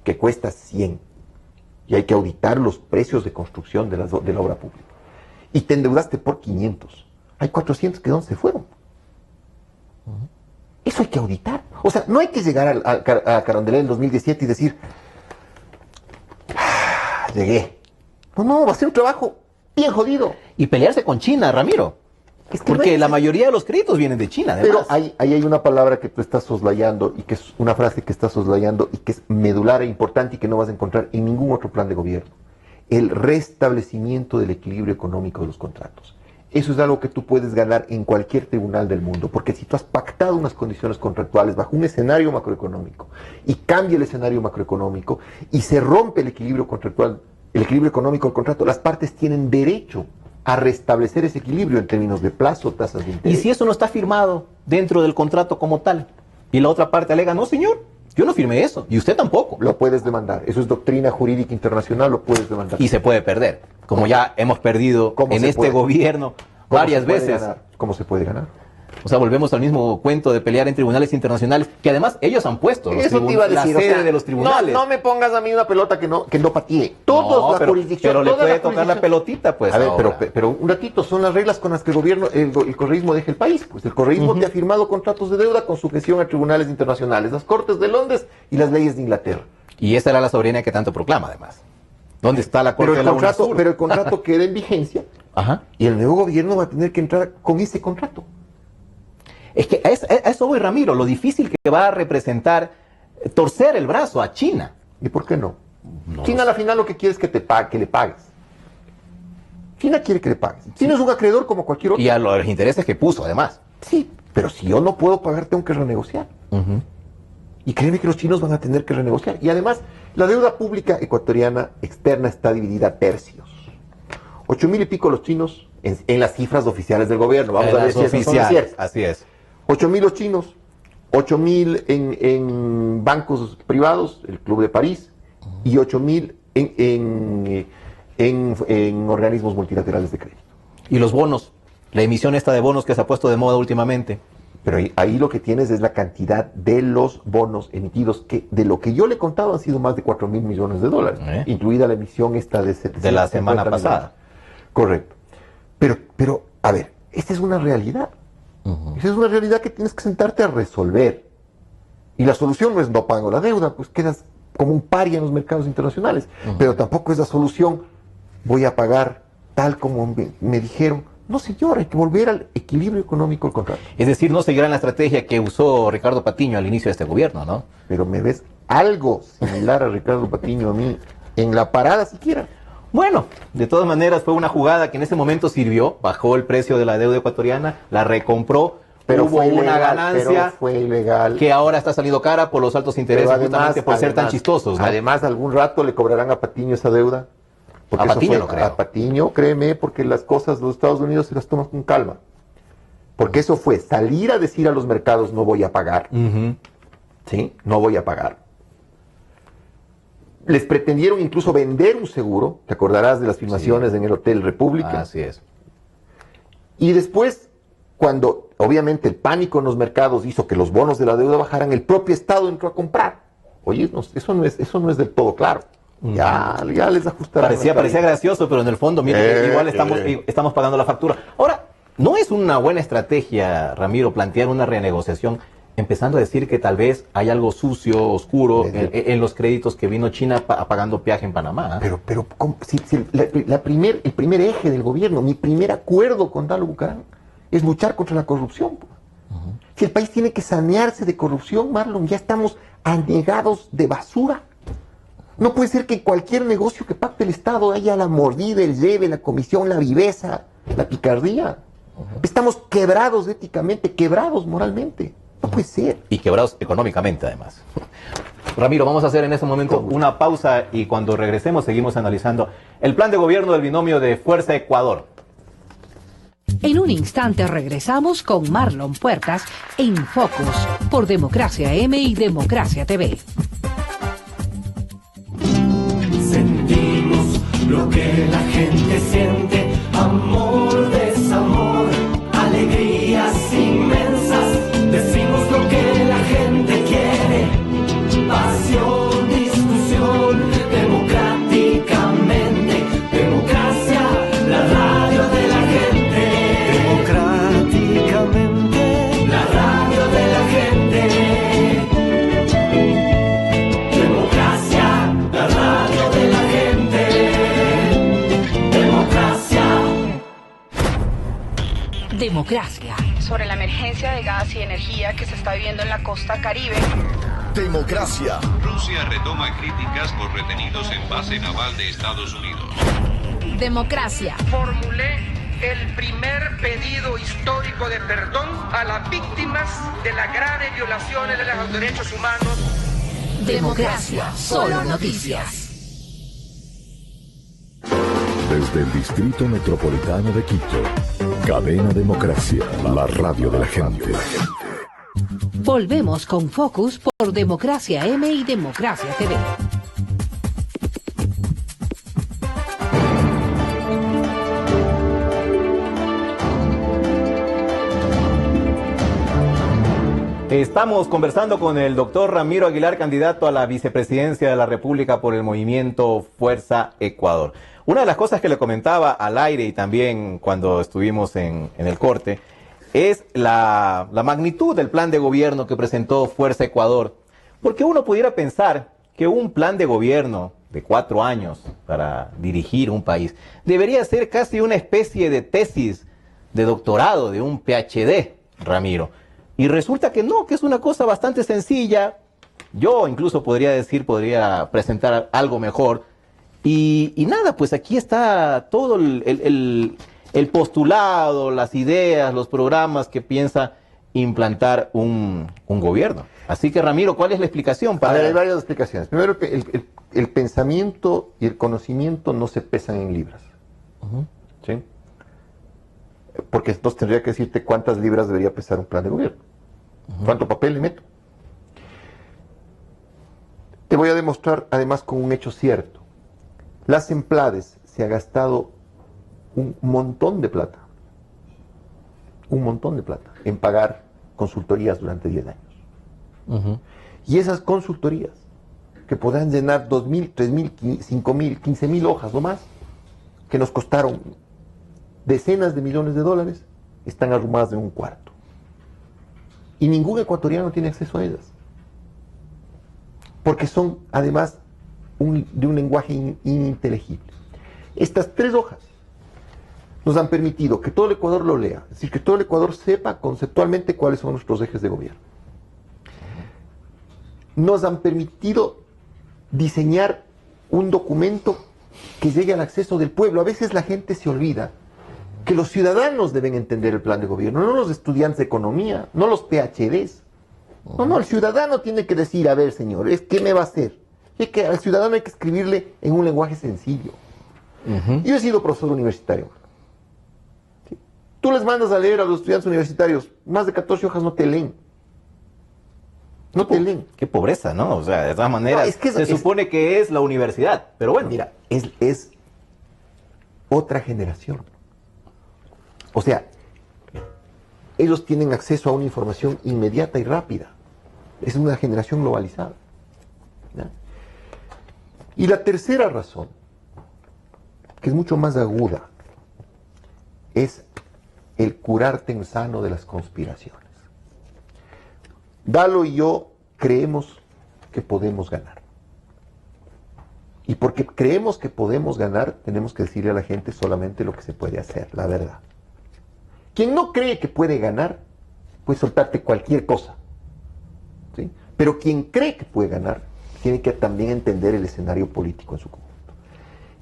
que cuesta 100 y hay que auditar los precios de construcción de la obra pública y te endeudaste por 500, hay 400 que ¿dónde se fueron? Eso hay que auditar. O sea, no hay que llegar a Carondelet en 2017 y decir llegué. No, va a ser un trabajo bien jodido. Y pelearse con China, Ramiro. Porque la mayoría de los créditos vienen de China, además. Pero ahí hay una palabra que tú estás soslayando y que es una frase que estás soslayando y que es medular e importante y que no vas a encontrar en ningún otro plan de gobierno. El restablecimiento del equilibrio económico de los contratos. Eso es algo que tú puedes ganar en cualquier tribunal del mundo, porque si tú has pactado unas condiciones contractuales bajo un escenario macroeconómico y cambia el escenario macroeconómico y se rompe el equilibrio contractual, el equilibrio económico del contrato, las partes tienen derecho a restablecer ese equilibrio en términos de plazo, tasas de interés. ¿Y si eso no está firmado dentro del contrato como tal? Y la otra parte alega, no señor, yo no firmé eso, y usted tampoco. Lo puedes demandar, eso es doctrina jurídica internacional, lo puedes demandar. Y se puede perder, como ya hemos perdido en este gobierno varias veces. ¿Cómo se puede ganar? O sea, volvemos al mismo cuento de pelear en tribunales internacionales, que además ellos han puesto Eso te iba a decir, la sede de los tribunales. No me pongas a mí una pelota que no patee. Todos la jurisdicción. Pero le toda puede la tocar la jurisdicción. pelotita, pues. A ver, ahora. pero un ratito, son las reglas con las que el correísmo deja el país. Pues el correísmo te ha firmado contratos de deuda con sujeción a tribunales internacionales, las Cortes de Londres y las leyes de Inglaterra. Y esa era la soberanía que tanto proclama, además. ¿Dónde está la Corte de la UNASUR? Pero el contrato queda en vigencia. Ajá. Y el nuevo gobierno va a tener que entrar con ese contrato. Es que a eso voy, Ramiro, lo difícil que va a representar torcer el brazo a China. ¿Y por qué no? China a la final lo que quiere es que le pagues. China quiere que le pagues. China es un acreedor como cualquier otro. Y a los intereses que puso, además. Sí, pero si yo no puedo pagar, tengo que renegociar. Y créeme que los chinos van a tener que renegociar. Y además, la deuda pública ecuatoriana externa está dividida a tercios. 8,000 y pico los chinos en las cifras oficiales del gobierno. Vamos a ver si esas son ciertas. Así es. 8,000 los chinos, 8,000 en bancos privados, el Club de París, y 8,000 en organismos multilaterales de crédito. Y los bonos, la emisión esta de bonos que se ha puesto de moda últimamente. Pero ahí lo que tienes es la cantidad de los bonos emitidos, que de lo que yo le he contado han sido más de 4,000 millones de dólares, incluida la emisión esta de 750 de la semana pasada. Millones. Correcto. Pero, a ver, esta es una realidad. Esa es una realidad que tienes que sentarte a resolver. Y la solución no es no pago la deuda, pues quedas como un paria en los mercados internacionales. Pero tampoco es la solución, voy a pagar tal como me dijeron. No, señor, hay que volver al equilibrio económico del contrato. Es decir, no seguirán la estrategia que usó Ricardo Patiño al inicio de este gobierno, ¿no? Pero me ves algo similar a Ricardo Patiño a mí, en la parada siquiera. Bueno, de todas maneras fue una jugada que en ese momento sirvió, bajó el precio de la deuda ecuatoriana, la recompró, pero hubo una ganancia fue ilegal. que ahora está saliendo cara por los altos intereses, justamente por ser tan chistosos, ¿no? Además, algún rato le cobrarán a Patiño esa deuda. Porque a Patiño no creo. A Patiño, créeme, porque las cosas los Estados Unidos se las toman con calma. Porque eso fue salir a decir a los mercados no voy a pagar. ¿Sí? No voy a pagar. Les pretendieron incluso vender un seguro, te acordarás de las filmaciones en el Hotel República. Así es. Y después, cuando obviamente el pánico en los mercados hizo que los bonos de la deuda bajaran, el propio Estado entró a comprar. Oye, eso no es del todo claro. Ya les ajustarán. Parecía gracioso, pero en el fondo, mire, igual estamos pagando la factura. Ahora, ¿no es una buena estrategia, Ramiro, plantear una renegociación, empezando a decir que tal vez hay algo sucio, oscuro, en los créditos que vino China pagando peaje en Panamá? Pero si el primer eje del gobierno, mi primer acuerdo con Dalo Bucarán, es luchar contra la corrupción. Si el país tiene que sanearse de corrupción, Marlon, ya estamos anegados de basura. No puede ser que cualquier negocio que pacte el Estado haya la mordida, el lleve, la comisión, la viveza, la picardía. Estamos quebrados éticamente, quebrados moralmente. No puede ser. Y quebrados económicamente, además. Ramiro, vamos a hacer en este momento una pausa y cuando regresemos seguimos analizando el plan de gobierno del binomio de Fuerza Ecuador. En un instante regresamos con Marlon Puertas en Focus por Democracia M y Democracia TV. Sentimos lo que la gente siente, amor, desamor, alegrías inmensas. Decimos lo que la gente quiere, pasión, discusión, democráticamente. Democracia, la radio de la gente. Democráticamente, la radio de la gente. Democracia, la radio de la gente. Democracia. Democracia. Sobre la emergencia de gas y energía que se está viviendo en la costa Caribe. Democracia. Rusia retoma críticas por retenidos en base naval de Estados Unidos. Democracia. Formulé el primer pedido histórico de perdón a las víctimas de las graves violaciones de los derechos humanos. Democracia. Solo noticias. Desde el Distrito Metropolitano de Quito, Cadena Democracia, la radio de la gente. Volvemos con Focus por Democracia M y Democracia TV. Estamos conversando con el doctor Ramiro Aguilar, candidato a la vicepresidencia de la República por el movimiento Fuerza Ecuador. Una de las cosas que le comentaba al aire y también cuando estuvimos en el corte es la magnitud del plan de gobierno que presentó Fuerza Ecuador. Porque uno pudiera pensar que un plan de gobierno de 4 años para dirigir un país debería ser casi una especie de tesis de doctorado, de un PhD, Ramiro. Y resulta que no, que es una cosa bastante sencilla. Yo incluso podría presentar algo mejor. Y nada, pues aquí está todo el postulado, las ideas, los programas que piensa implantar un gobierno. Así que, Ramiro, ¿cuál es la explicación? A ver, hay varias explicaciones. Primero, que el pensamiento y el conocimiento no se pesan en libras. ¿Sí? Porque entonces tendría que decirte cuántas libras debería pesar un plan de gobierno. ¿Cuánto papel le meto? Te voy a demostrar además con un hecho cierto. Las Emplades se ha gastado un montón de plata en pagar consultorías durante 10 años. Y esas consultorías, que podrán llenar 2.000, 3.000, 5.000, 15.000 hojas no más, que nos costaron decenas de millones de dólares, están arrumadas en un cuarto. Y ningún ecuatoriano tiene acceso a ellas. Porque son, además, de un lenguaje ininteligible. Estas 3 hojas nos han permitido que todo el Ecuador lo lea, es decir, que todo el Ecuador sepa conceptualmente cuáles son nuestros ejes de gobierno. Nos han permitido diseñar un documento que llegue al acceso del pueblo. A veces la gente se olvida que los ciudadanos deben entender el plan de gobierno, no los estudiantes de economía, no los PhDs. No, el ciudadano tiene que decir, a ver, señor, ¿qué me va a hacer? Es que al ciudadano hay que escribirle en un lenguaje sencillo. Yo he sido profesor universitario. ¿Sí? Tú les mandas a leer a los estudiantes universitarios, más de 14 hojas no te leen. No te leen. Qué pobreza, ¿no? O sea, de todas maneras, no, es que se supone que es la universidad, pero bueno. Mira, es otra generación. O sea, ellos tienen acceso a una información inmediata y rápida. Es una generación globalizada. ¿Ya? Y la tercera razón, que es mucho más aguda, es el curarte en sano de las conspiraciones. Dalo y yo creemos que podemos ganar. Y porque creemos que podemos ganar, tenemos que decirle a la gente solamente lo que se puede hacer, la verdad. Quien no cree que puede ganar, puede soltarte cualquier cosa. ¿Sí? Pero quien cree que puede ganar, tiene que también entender el escenario político en su conjunto.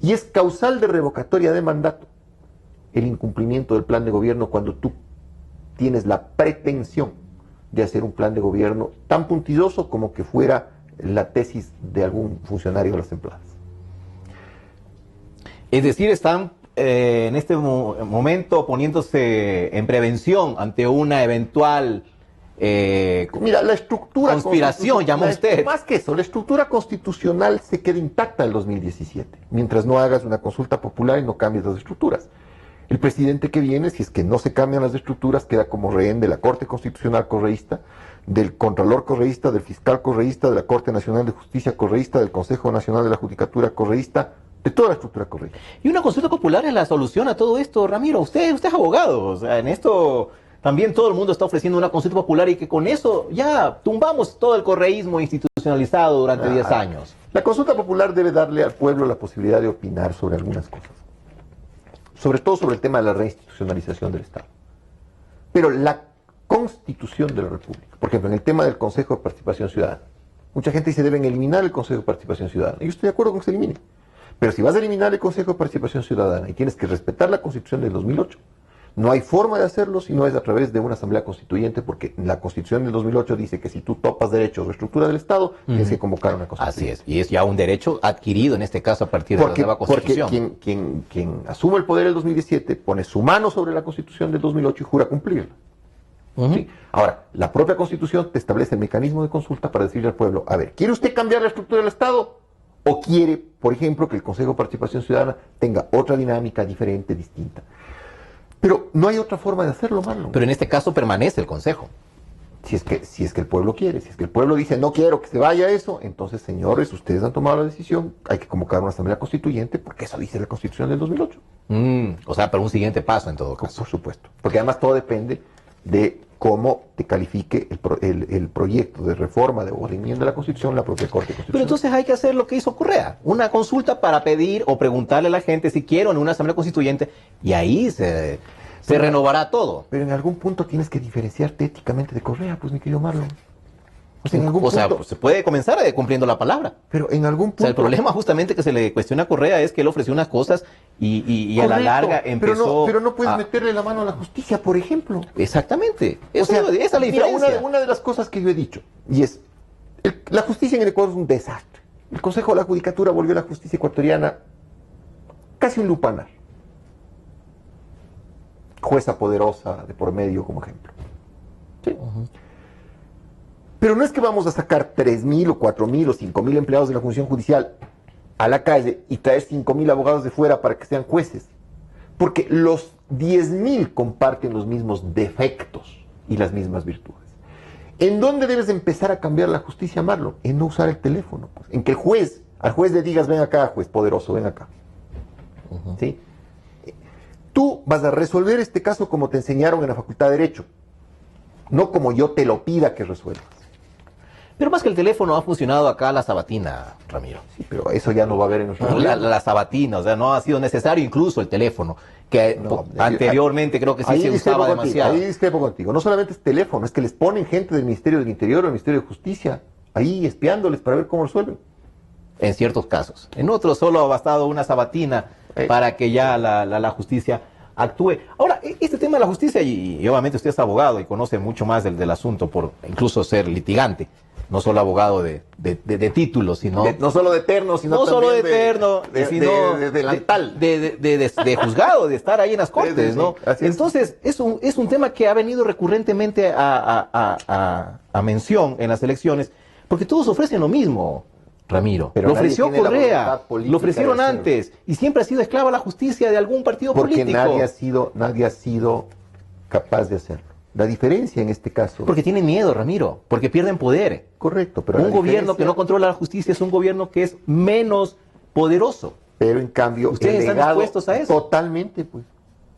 Y es causal de revocatoria de mandato el incumplimiento del plan de gobierno cuando tú tienes la pretensión de hacer un plan de gobierno tan puntilloso como que fuera la tesis de algún funcionario de las Emplades. Es decir, están en este momento poniéndose en prevención ante una eventual mira, la estructura conspiración, llama usted. Más que eso, la estructura constitucional se queda intacta en el 2017, mientras no hagas una consulta popular y no cambies las estructuras. El presidente que viene, si es que no se cambian las estructuras, queda como rehén de la Corte Constitucional correísta, del Contralor correísta, del Fiscal correísta, de la Corte Nacional de Justicia correísta, del Consejo Nacional de la Judicatura correísta, de toda la estructura correísta. Y una consulta popular es la solución a todo esto, Ramiro. Usted es abogado, o sea, en esto también todo el mundo está ofreciendo una consulta popular y que con eso ya tumbamos todo el correísmo institucionalizado durante 10 años. La consulta popular debe darle al pueblo la posibilidad de opinar sobre algunas cosas. Sobre todo sobre el tema de la reinstitucionalización del Estado. Pero la Constitución de la República, por ejemplo, en el tema del Consejo de Participación Ciudadana, mucha gente dice deben eliminar el Consejo de Participación Ciudadana. Y yo estoy de acuerdo con que se elimine. Pero si vas a eliminar el Consejo de Participación Ciudadana y tienes que respetar la Constitución del 2008, no hay forma de hacerlo si no es a través de una asamblea constituyente, porque la Constitución del 2008 dice que si tú topas derechos o estructura del Estado, tienes que convocar una constitución. Así es, y es ya un derecho adquirido en este caso a partir de la nueva Constitución. Porque quien asume el poder en el 2017 pone su mano sobre la Constitución del 2008 y jura cumplirla. ¿Sí? Ahora, la propia Constitución te establece el mecanismo de consulta para decirle al pueblo, a ver, ¿quiere usted cambiar la estructura del Estado? ¿O quiere, por ejemplo, que el Consejo de Participación Ciudadana tenga otra dinámica diferente, distinta? Pero no hay otra forma de hacerlo, Marlon. Pero en este caso permanece el Consejo. Si es que el pueblo quiere, si es que el pueblo dice no quiero que se vaya eso, entonces señores, ustedes han tomado la decisión, hay que convocar una asamblea constituyente porque eso dice la Constitución del 2008. O sea, pero un siguiente paso en todo caso. Por supuesto, porque además todo depende de cómo te califique el proyecto de reforma o de enmienda de la Constitución la propia Corte Constitucional. Pero entonces hay que hacer lo que hizo Correa, una consulta para pedir o preguntarle a la gente si quieren en una asamblea constituyente y ahí se renovará todo. Pero en algún punto tienes que diferenciarte éticamente de Correa, pues mi querido Marlon. O sea, en algún punto, pues, se puede comenzar cumpliendo la palabra. Pero en algún punto... O sea, el problema justamente que se le cuestiona a Correa es que él ofreció unas cosas y a la larga empezó... Pero no puedes meterle la mano a la justicia, por ejemplo. Exactamente. Esa es la mira, diferencia. una de las cosas que yo he dicho, y es, la justicia en el Ecuador es un desastre. El Consejo de la Judicatura volvió a la justicia ecuatoriana casi un lupanar. Jueza poderosa de por medio como ejemplo. ¿Sí? Pero no es que vamos a sacar 3.000 o 4.000 o 5.000 empleados de la función judicial a la calle y traer 5.000 abogados de fuera para que sean jueces. Porque los 10.000 comparten los mismos defectos y las mismas virtudes. ¿En dónde debes empezar a cambiar la justicia, Marlon? En no usar el teléfono. Pues. En que al juez le digas, ven acá, juez poderoso, ven acá. ¿Sí? Tú vas a resolver este caso como te enseñaron en la Facultad de Derecho, no como yo te lo pida que resuelvas. Pero más que el teléfono ha funcionado acá la sabatina, Ramiro. Sí, pero eso ya no va a haber en nuestro la sabatina, o sea, no ha sido necesario incluso el teléfono, que anteriormente creo que sí se usaba demasiado. Ahí discrepo contigo. No solamente es teléfono, es que les ponen gente del Ministerio del Interior o del Ministerio de Justicia ahí espiándoles para ver cómo resuelven. En ciertos casos. En otros solo ha bastado una sabatina para que ya la justicia actúe. Ahora, este tema de la justicia, y obviamente usted es abogado y conoce mucho más del asunto por incluso ser litigante, no solo abogado de título, sino... no solo de terno, sino no también solo de terno, sino de delantal. De juzgado, de estar ahí en las cortes, ¿no? Entonces, es un tema que ha venido recurrentemente a mención en las elecciones, porque todos ofrecen lo mismo, Ramiro. Pero lo ofreció Correa, lo ofrecieron antes, y siempre ha sido esclava la justicia de algún partido político. Porque nadie ha sido capaz de hacerlo. La diferencia en este caso... Porque tienen miedo, Ramiro, porque pierden poder. Correcto, pero un gobierno que no controla la justicia es un gobierno que es menos poderoso. Pero en cambio... ¿Ustedes están dispuestos a eso? Totalmente, pues.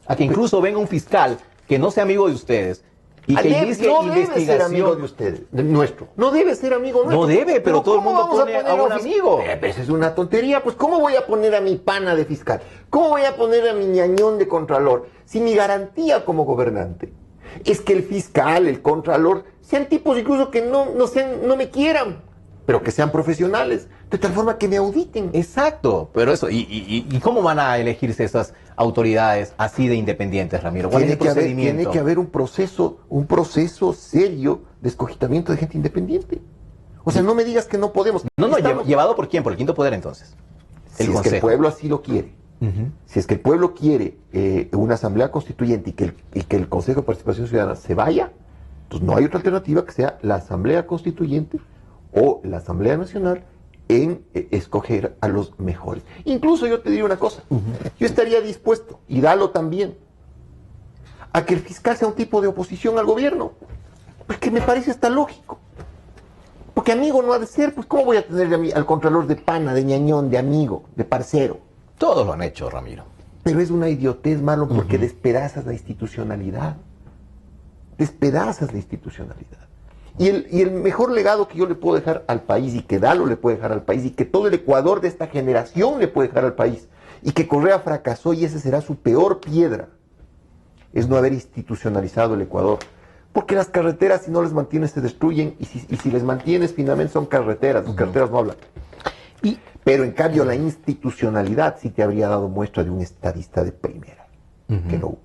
A que incluso venga un fiscal que no sea amigo de ustedes y que inicie investigación. Debe ser amigo de ustedes, nuestro. No debe ser amigo nuestro. No debe, pero todo el mundo pone a un amigo. Esa es una tontería. Pues, ¿cómo voy a poner a mi pana de fiscal? ¿Cómo voy a poner a mi ñañón de contralor? Si mi garantía como gobernante es que el fiscal, el contralor, sean tipos incluso que no me quieran, pero que sean profesionales, de tal forma que me auditen. Exacto, pero eso, ¿y cómo van a elegirse esas autoridades así de independientes, Ramiro? ¿Cuál es el procedimiento? Tiene que haber un proceso serio de escogitamiento de gente independiente. O sea, no me digas que no podemos. ¿Llevado por quién? ¿Por el quinto poder entonces? Si es que el pueblo así lo quiere. Si es que el pueblo quiere una asamblea constituyente y que el Consejo de Participación Ciudadana se vaya, pues no hay otra alternativa que sea la asamblea constituyente o la asamblea nacional en escoger a los mejores. Incluso yo te diría una cosa, yo estaría dispuesto, y Dalo también, a que el fiscal sea un tipo de oposición al gobierno, porque me parece hasta lógico. Porque amigo no ha de ser, pues ¿cómo voy a tener al contralor de pana, de ñañón, de amigo, de parcero? Todos lo han hecho, Ramiro. Pero es una idiotez, Marlon, porque despedazas la institucionalidad. Despedazas la institucionalidad. Y el mejor legado que yo le puedo dejar al país, y que Dalo le puede dejar al país, y que todo el Ecuador de esta generación le puede dejar al país, y que Correa fracasó y esa será su peor piedra, es no haber institucionalizado el Ecuador. Porque las carreteras, si no les mantienes, se destruyen, y si les mantienes, finalmente son carreteras. Las carreteras no hablan. Pero en cambio la institucionalidad sí te habría dado muestra de un estadista de primera, que no hubo.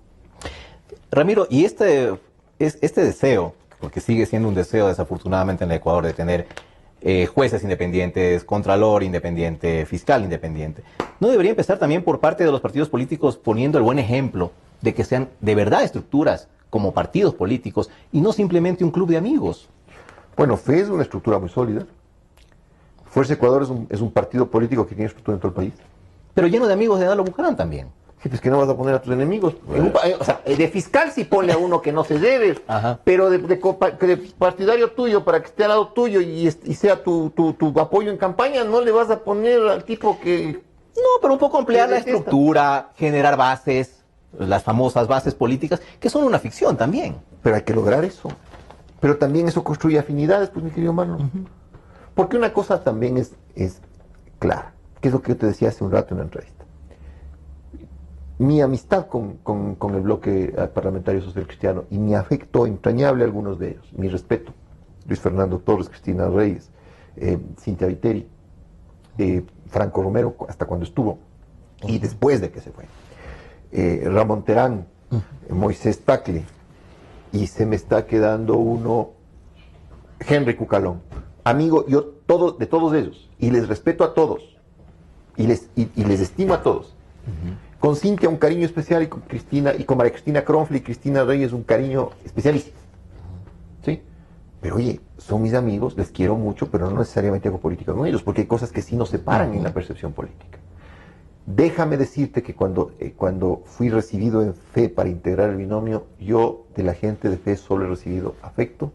Ramiro, y este deseo, porque sigue siendo un deseo desafortunadamente en el Ecuador de tener jueces independientes, contralor independiente, fiscal independiente, ¿no debería empezar también por parte de los partidos políticos poniendo el buen ejemplo de que sean de verdad estructuras como partidos políticos y no simplemente un club de amigos? Bueno, FE es una estructura muy sólida. Fuerza Ecuador es un partido político que tiene estructura en todo el país. Pero lleno de amigos de Dalo Bucaram también. Sí, pues que no vas a poner a tus enemigos. O sea, de fiscal sí pone a uno que no se debe, pero de partidario tuyo, para que esté al lado tuyo y sea tu apoyo en campaña, no le vas a poner al tipo que... No, pero un poco ampliar la estructura, generar bases, las famosas bases políticas, que son una ficción también. Pero hay que lograr eso. Pero también eso construye afinidades, pues mi querido Marlon. Porque una cosa también es clara, que es lo que yo te decía hace un rato en la entrevista. Mi amistad con el bloque parlamentario social cristiano y mi afecto entrañable a algunos de ellos, mi respeto, Luis Fernando Torres, Cristina Reyes, Cintia Viteri, Franco Romero, hasta cuando estuvo, y después de que se fue, Ramón Terán, Moisés Tacle, y se me está quedando uno, Henry Cucalón, amigo yo de todos ellos, y les respeto a todos, y les estimo a todos. Con Cintia un cariño especial, y con Cristina, y con María Cristina Cronfle y Cristina Reyes un cariño especialísimo. ¿Sí? Pero oye, son mis amigos, les quiero mucho, pero no necesariamente hago política con ellos, porque hay cosas que sí nos separan en la percepción política. Déjame decirte que cuando fui recibido en FE para integrar el binomio, yo de la gente de FE solo he recibido afecto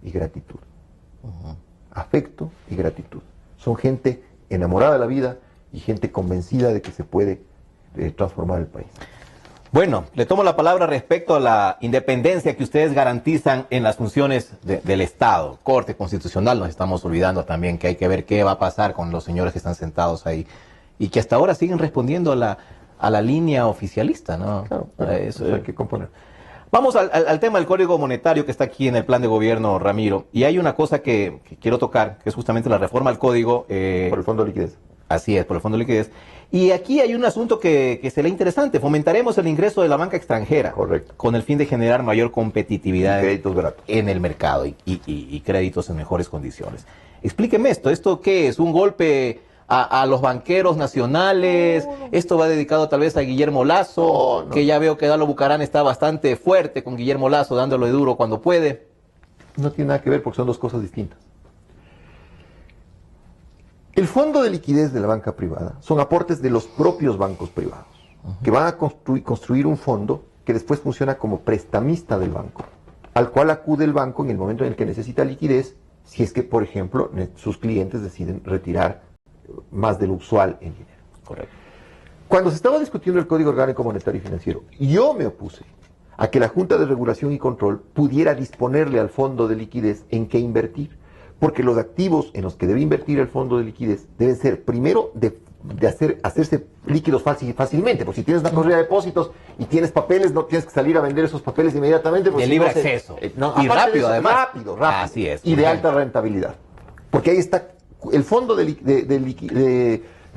y gratitud. Afecto y gratitud. Son gente enamorada de la vida y gente convencida de que se puede transformar el país. Bueno, le tomo la palabra respecto a la independencia que ustedes garantizan en las funciones del Estado. Corte Constitucional, nos estamos olvidando también que hay que ver qué va a pasar con los señores que están sentados ahí y que hasta ahora siguen respondiendo a la línea oficialista, ¿no? Claro, eso hay que componer. Vamos al tema del Código Monetario que está aquí en el plan de gobierno, Ramiro. Y hay una cosa que quiero tocar, que es justamente la reforma al Código. Por el Fondo de Liquidez. Así es, por el Fondo de Liquidez. Y aquí hay un asunto que será interesante. Fomentaremos el ingreso de la banca extranjera. Correcto. Con el fin de generar mayor competitividad créditos baratos en el mercado y créditos en mejores condiciones. Explíqueme esto. ¿Esto qué es? ¿Un golpe a los banqueros nacionales? ¿Esto va dedicado tal vez a Guillermo Lazo? Que ya veo que Dalo Bucarán está bastante fuerte con Guillermo Lazo, dándole duro cuando puede. No tiene nada que ver porque son dos cosas distintas. El fondo de liquidez de la banca privada son aportes de los propios bancos privados, que van a construir un fondo que después funciona como prestamista del banco, al cual acude el banco en el momento en el que necesita liquidez, si es que, por ejemplo, sus clientes deciden retirar más de lo usual en dinero. Correcto. Cuando se estaba discutiendo el Código Orgánico Monetario y Financiero, yo me opuse a que la Junta de Regulación y Control pudiera disponerle al fondo de liquidez en qué invertir. Porque los activos en los que debe invertir el fondo de liquidez deben ser, primero, de hacerse líquidos fácilmente. Porque si tienes una corrida de depósitos y tienes papeles, no tienes que salir a vender esos papeles inmediatamente. De libre acceso. Y rápido, además. Rápido. Así es. Y de alta rentabilidad. Porque ahí está, el fondo de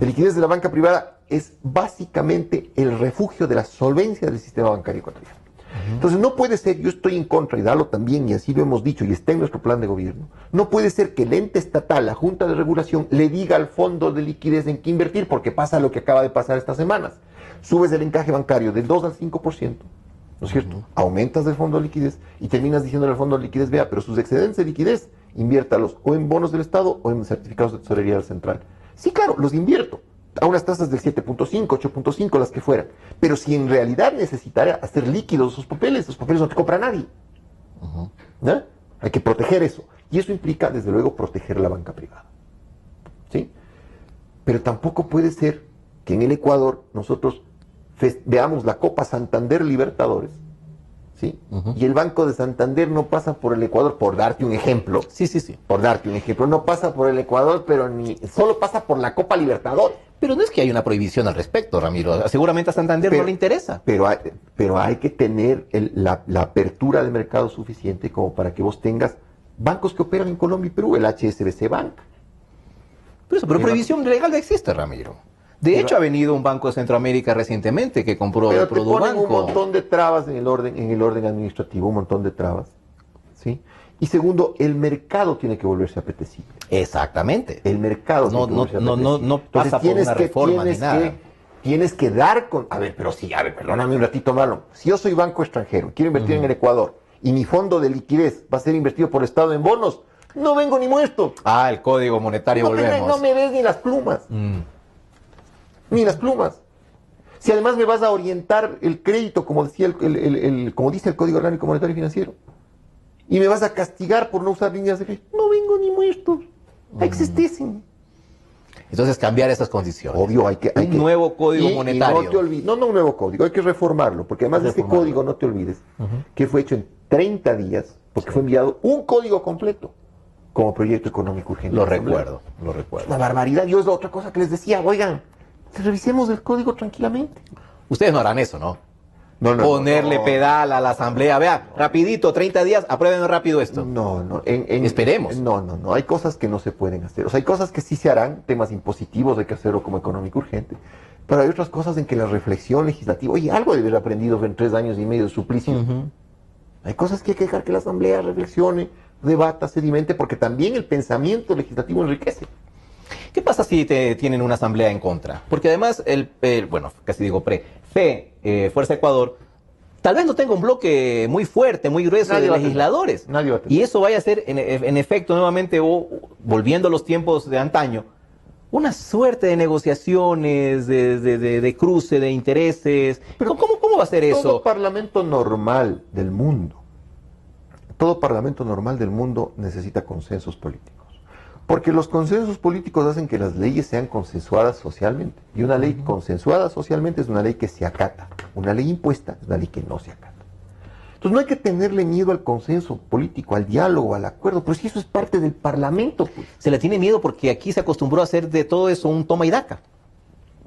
liquidez de la banca privada es básicamente el refugio de la solvencia del sistema bancario ecuatoriano. Entonces no puede ser, yo estoy en contra, y Dalo también, y así lo hemos dicho, y está en nuestro plan de gobierno, no puede ser que el ente estatal, la Junta de Regulación, le diga al fondo de liquidez en qué invertir, porque pasa lo que acaba de pasar estas semanas. Subes el encaje bancario del 2 al 5%, ¿no es cierto? Aumentas el fondo de liquidez y terminas diciéndole al fondo de liquidez, vea, pero sus excedentes de liquidez, inviértalos o en bonos del Estado o en certificados de tesorería central. Sí, claro, los invierto a unas tasas del 7.5, 8.5, las que fueran. Pero si en realidad necesitara hacer líquidos esos papeles no te compra nadie. ¿No? Hay que proteger eso. Y eso implica, desde luego, proteger la banca privada. ¿Sí? Pero tampoco puede ser que en el Ecuador nosotros veamos la Copa Santander Libertadores, ¿sí? Y el Banco de Santander no pasa por el Ecuador, por darte un ejemplo. Sí. Por darte un ejemplo. No pasa por el Ecuador, pero solo pasa por la Copa Libertadores. Pero no es que haya una prohibición al respecto, Ramiro. Seguramente a Santander no le interesa. Pero hay que tener la apertura de mercado suficiente como para que vos tengas bancos que operan en Colombia y Perú, el HSBC Bank. Pero prohibición legal no existe, Ramiro. De hecho, ha venido un banco de Centroamérica recientemente que compró el Produbanco. Pero te ponen un montón de trabas en el orden administrativo, un montón de trabas. ¿Sí? Y segundo, el mercado tiene que volverse apetecible. Exactamente. El mercado no pasa por una reforma ni nada. Tienes que dar con... A ver, perdóname un ratito, Marlon. Si yo soy banco extranjero, quiero invertir en el Ecuador, y mi fondo de liquidez va a ser invertido por el Estado en bonos, no vengo ni muerto. El Código Monetario, volvemos. No me ves ni las plumas. Ni las plumas. Si además me vas a orientar el crédito, como decía como dice el Código Orgánico Monetario y Financiero, y me vas a castigar por no usar líneas de crédito, no vengo ni muertos. Existiesen. Entonces cambiar esas condiciones. Obvio, hay que nuevo código monetario. Y no te olvides, no un nuevo código, hay que reformarlo, porque además de este código, no te olvides, que fue hecho en 30 días, porque fue enviado un código completo como proyecto económico urgente. Lo recuerdo. Una barbaridad. Yo es la otra cosa que les decía, oigan, revisemos el código tranquilamente. Ustedes no harán eso, ¿no? Ponerle no. pedal a la asamblea. Vea, rapidito, 30 días, aprueben rápido esto. No. Esperemos. No. Hay cosas que no se pueden hacer. O sea, hay cosas que sí se harán, temas impositivos, hay que hacerlo como económico urgente. Pero hay otras cosas en que la reflexión legislativa, oye, algo de haber aprendido en 3 años y medio de suplicio. Hay cosas que hay que dejar que la asamblea reflexione, debata, sedimente, porque también el pensamiento legislativo enriquece. ¿Qué pasa si tienen una asamblea en contra? Porque además, Fuerza Ecuador, tal vez no tenga un bloque muy fuerte, muy grueso de legisladores. Nadie va a tener. Y eso vaya a ser, en efecto, nuevamente, volviendo a los tiempos de antaño, una suerte de negociaciones, de cruce de intereses. Pero ¿cómo va a ser eso? Todo parlamento normal del mundo necesita consensos políticos. Porque los consensos políticos hacen que las leyes sean consensuadas socialmente. Y una ley consensuada socialmente es una ley que se acata. Una ley impuesta es una ley que no se acata. Entonces no hay que tenerle miedo al consenso político, al diálogo, al acuerdo, pero si eso es parte del Parlamento, pues. Se le tiene miedo porque aquí se acostumbró a hacer de todo eso un toma y daca.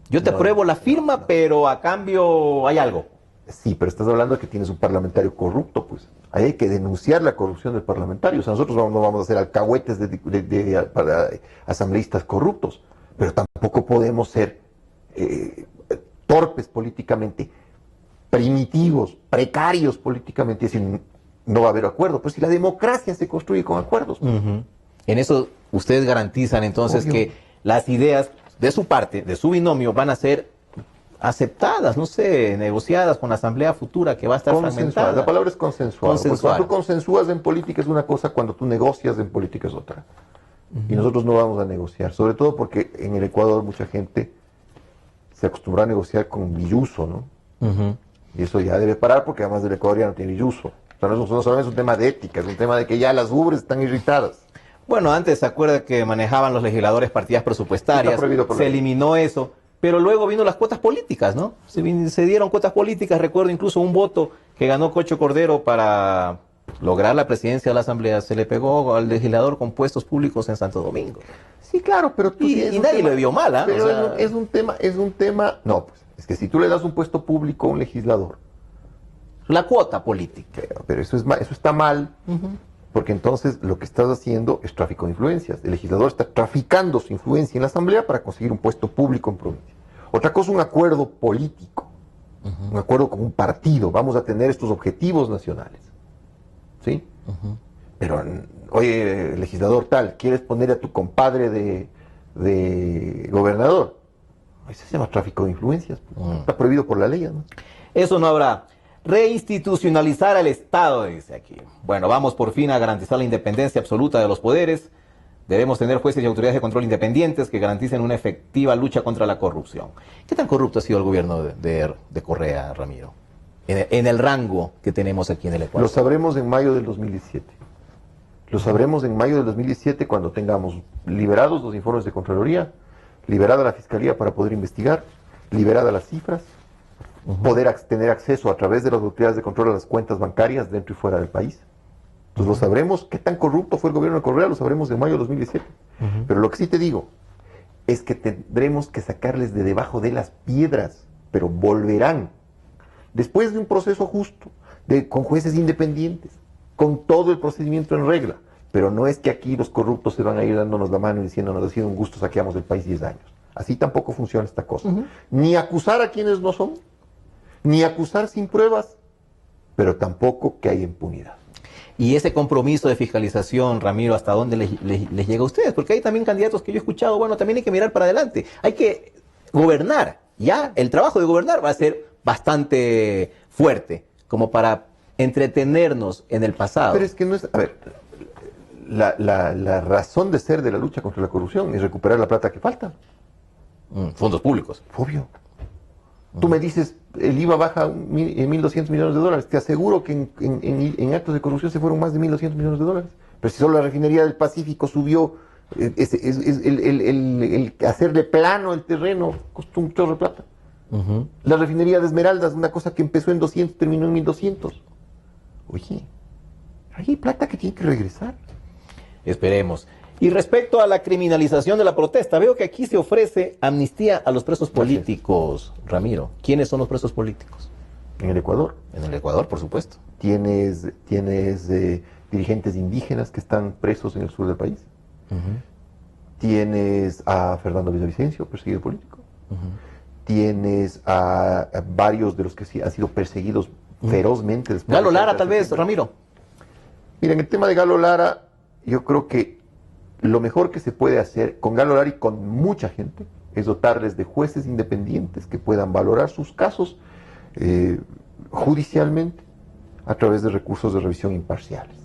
Yo te apruebo la firma, pero a cambio hay algo. Sí, pero estás hablando de que tienes un parlamentario corrupto, pues. Ahí hay que denunciar la corrupción del parlamentario. O sea, nosotros no vamos a ser alcahuetes para asambleístas corruptos, pero tampoco podemos ser torpes políticamente, primitivos, precarios políticamente, y decir, no va a haber acuerdo. Pues si la democracia se construye con acuerdos. En eso ustedes garantizan entonces que las ideas de su parte, de su binomio, van a ser aceptadas, no sé, negociadas con la asamblea futura que va a estar fragmentada. La palabra es consensual. Cuando tú consensúas en política es una cosa, cuando tú negocias en política es otra. Y nosotros no vamos a negociar, sobre todo porque en el Ecuador mucha gente se acostumbró a negociar con billuso, ¿no? Y eso ya debe parar porque además del Ecuador ya no tiene billuso. O sea, no solamente es un tema de ética, es un tema de que ya las ubres están irritadas. Bueno, antes se acuerda que manejaban los legisladores partidas presupuestarias, se eliminó eso. Pero luego vino las cuotas políticas, ¿no? Se dieron cuotas políticas, recuerdo incluso un voto que ganó Cocho Cordero para lograr la presidencia de la Asamblea, se le pegó al legislador con puestos públicos en Santo Domingo. Sí, claro, pero tú y nadie le vio mal, ¿ah? Pero o sea, es un tema, no, pues, es que si tú le das un puesto público a un legislador. La cuota política. Pero eso está mal, porque entonces lo que estás haciendo es tráfico de influencias. El legislador está traficando su influencia en la Asamblea para conseguir un puesto público en provincia. Otra cosa, un acuerdo político, un acuerdo con un partido. Vamos a tener estos objetivos nacionales. ¿Sí? Pero, oye, legislador tal, ¿quieres poner a tu compadre de gobernador? Eso se llama tráfico de influencias. Está prohibido por la ley, ¿no? Eso no habrá. Reinstitucionalizar al Estado, dice aquí. Bueno, vamos por fin a garantizar la independencia absoluta de los poderes. Debemos tener jueces y autoridades de control independientes que garanticen una efectiva lucha contra la corrupción. ¿Qué tan corrupto ha sido el gobierno de Correa, Ramiro? En el rango que tenemos aquí en el Ecuador. Lo sabremos en mayo del 2017. Lo sabremos en mayo del 2017 cuando tengamos liberados los informes de Contraloría, liberada la Fiscalía para poder investigar, liberadas las cifras, poder tener acceso a través de las autoridades de control a las cuentas bancarias dentro y fuera del país. Entonces lo sabremos, qué tan corrupto fue el gobierno de Correa, lo sabremos en mayo de 2017. Pero lo que sí te digo es que tendremos que sacarles de debajo de las piedras, pero volverán. Después de un proceso justo, con jueces independientes, con todo el procedimiento en regla. Pero no es que aquí los corruptos se van a ir dándonos la mano y diciéndonos, ha sido un gusto, saqueamos el país 10 años. Así tampoco funciona esta cosa. Ni acusar a quienes no son, ni acusar sin pruebas, pero tampoco que haya impunidad. Y ese compromiso de fiscalización, Ramiro, ¿hasta dónde les llega a ustedes? Porque hay también candidatos que yo he escuchado, bueno, también hay que mirar para adelante. Hay que gobernar, ya el trabajo de gobernar va a ser bastante fuerte, como para entretenernos en el pasado. Pero es que no es... A ver, la razón de ser de la lucha contra la corrupción es recuperar la plata que falta. Fondos públicos. Obvio. Tú me dices, el IVA baja en 1.200 millones de dólares. Te aseguro que en actos de corrupción se fueron más de 1.200 millones de dólares. Pero si solo la refinería del Pacífico subió, el hacerle plano el terreno costó un chorro de plata. La refinería de Esmeraldas, una cosa que empezó en 200, terminó en 1.200. Oye, hay plata que tiene que regresar. Esperemos. Y respecto a la criminalización de la protesta, veo que aquí se ofrece amnistía a los presos políticos. Ramiro, ¿quiénes son los presos políticos? En el Ecuador. En el Ecuador, por supuesto. Tienes dirigentes indígenas que están presos en el sur del país. Tienes a Fernando Villavicencio, perseguido político. Tienes a varios de los que han sido perseguidos ferozmente. Galo Lara, tal vez, Ramiro. Mira, en el tema de Galo Lara, yo creo que lo mejor que se puede hacer con Galo Lara y con mucha gente es dotarles de jueces independientes que puedan valorar sus casos judicialmente a través de recursos de revisión imparciales.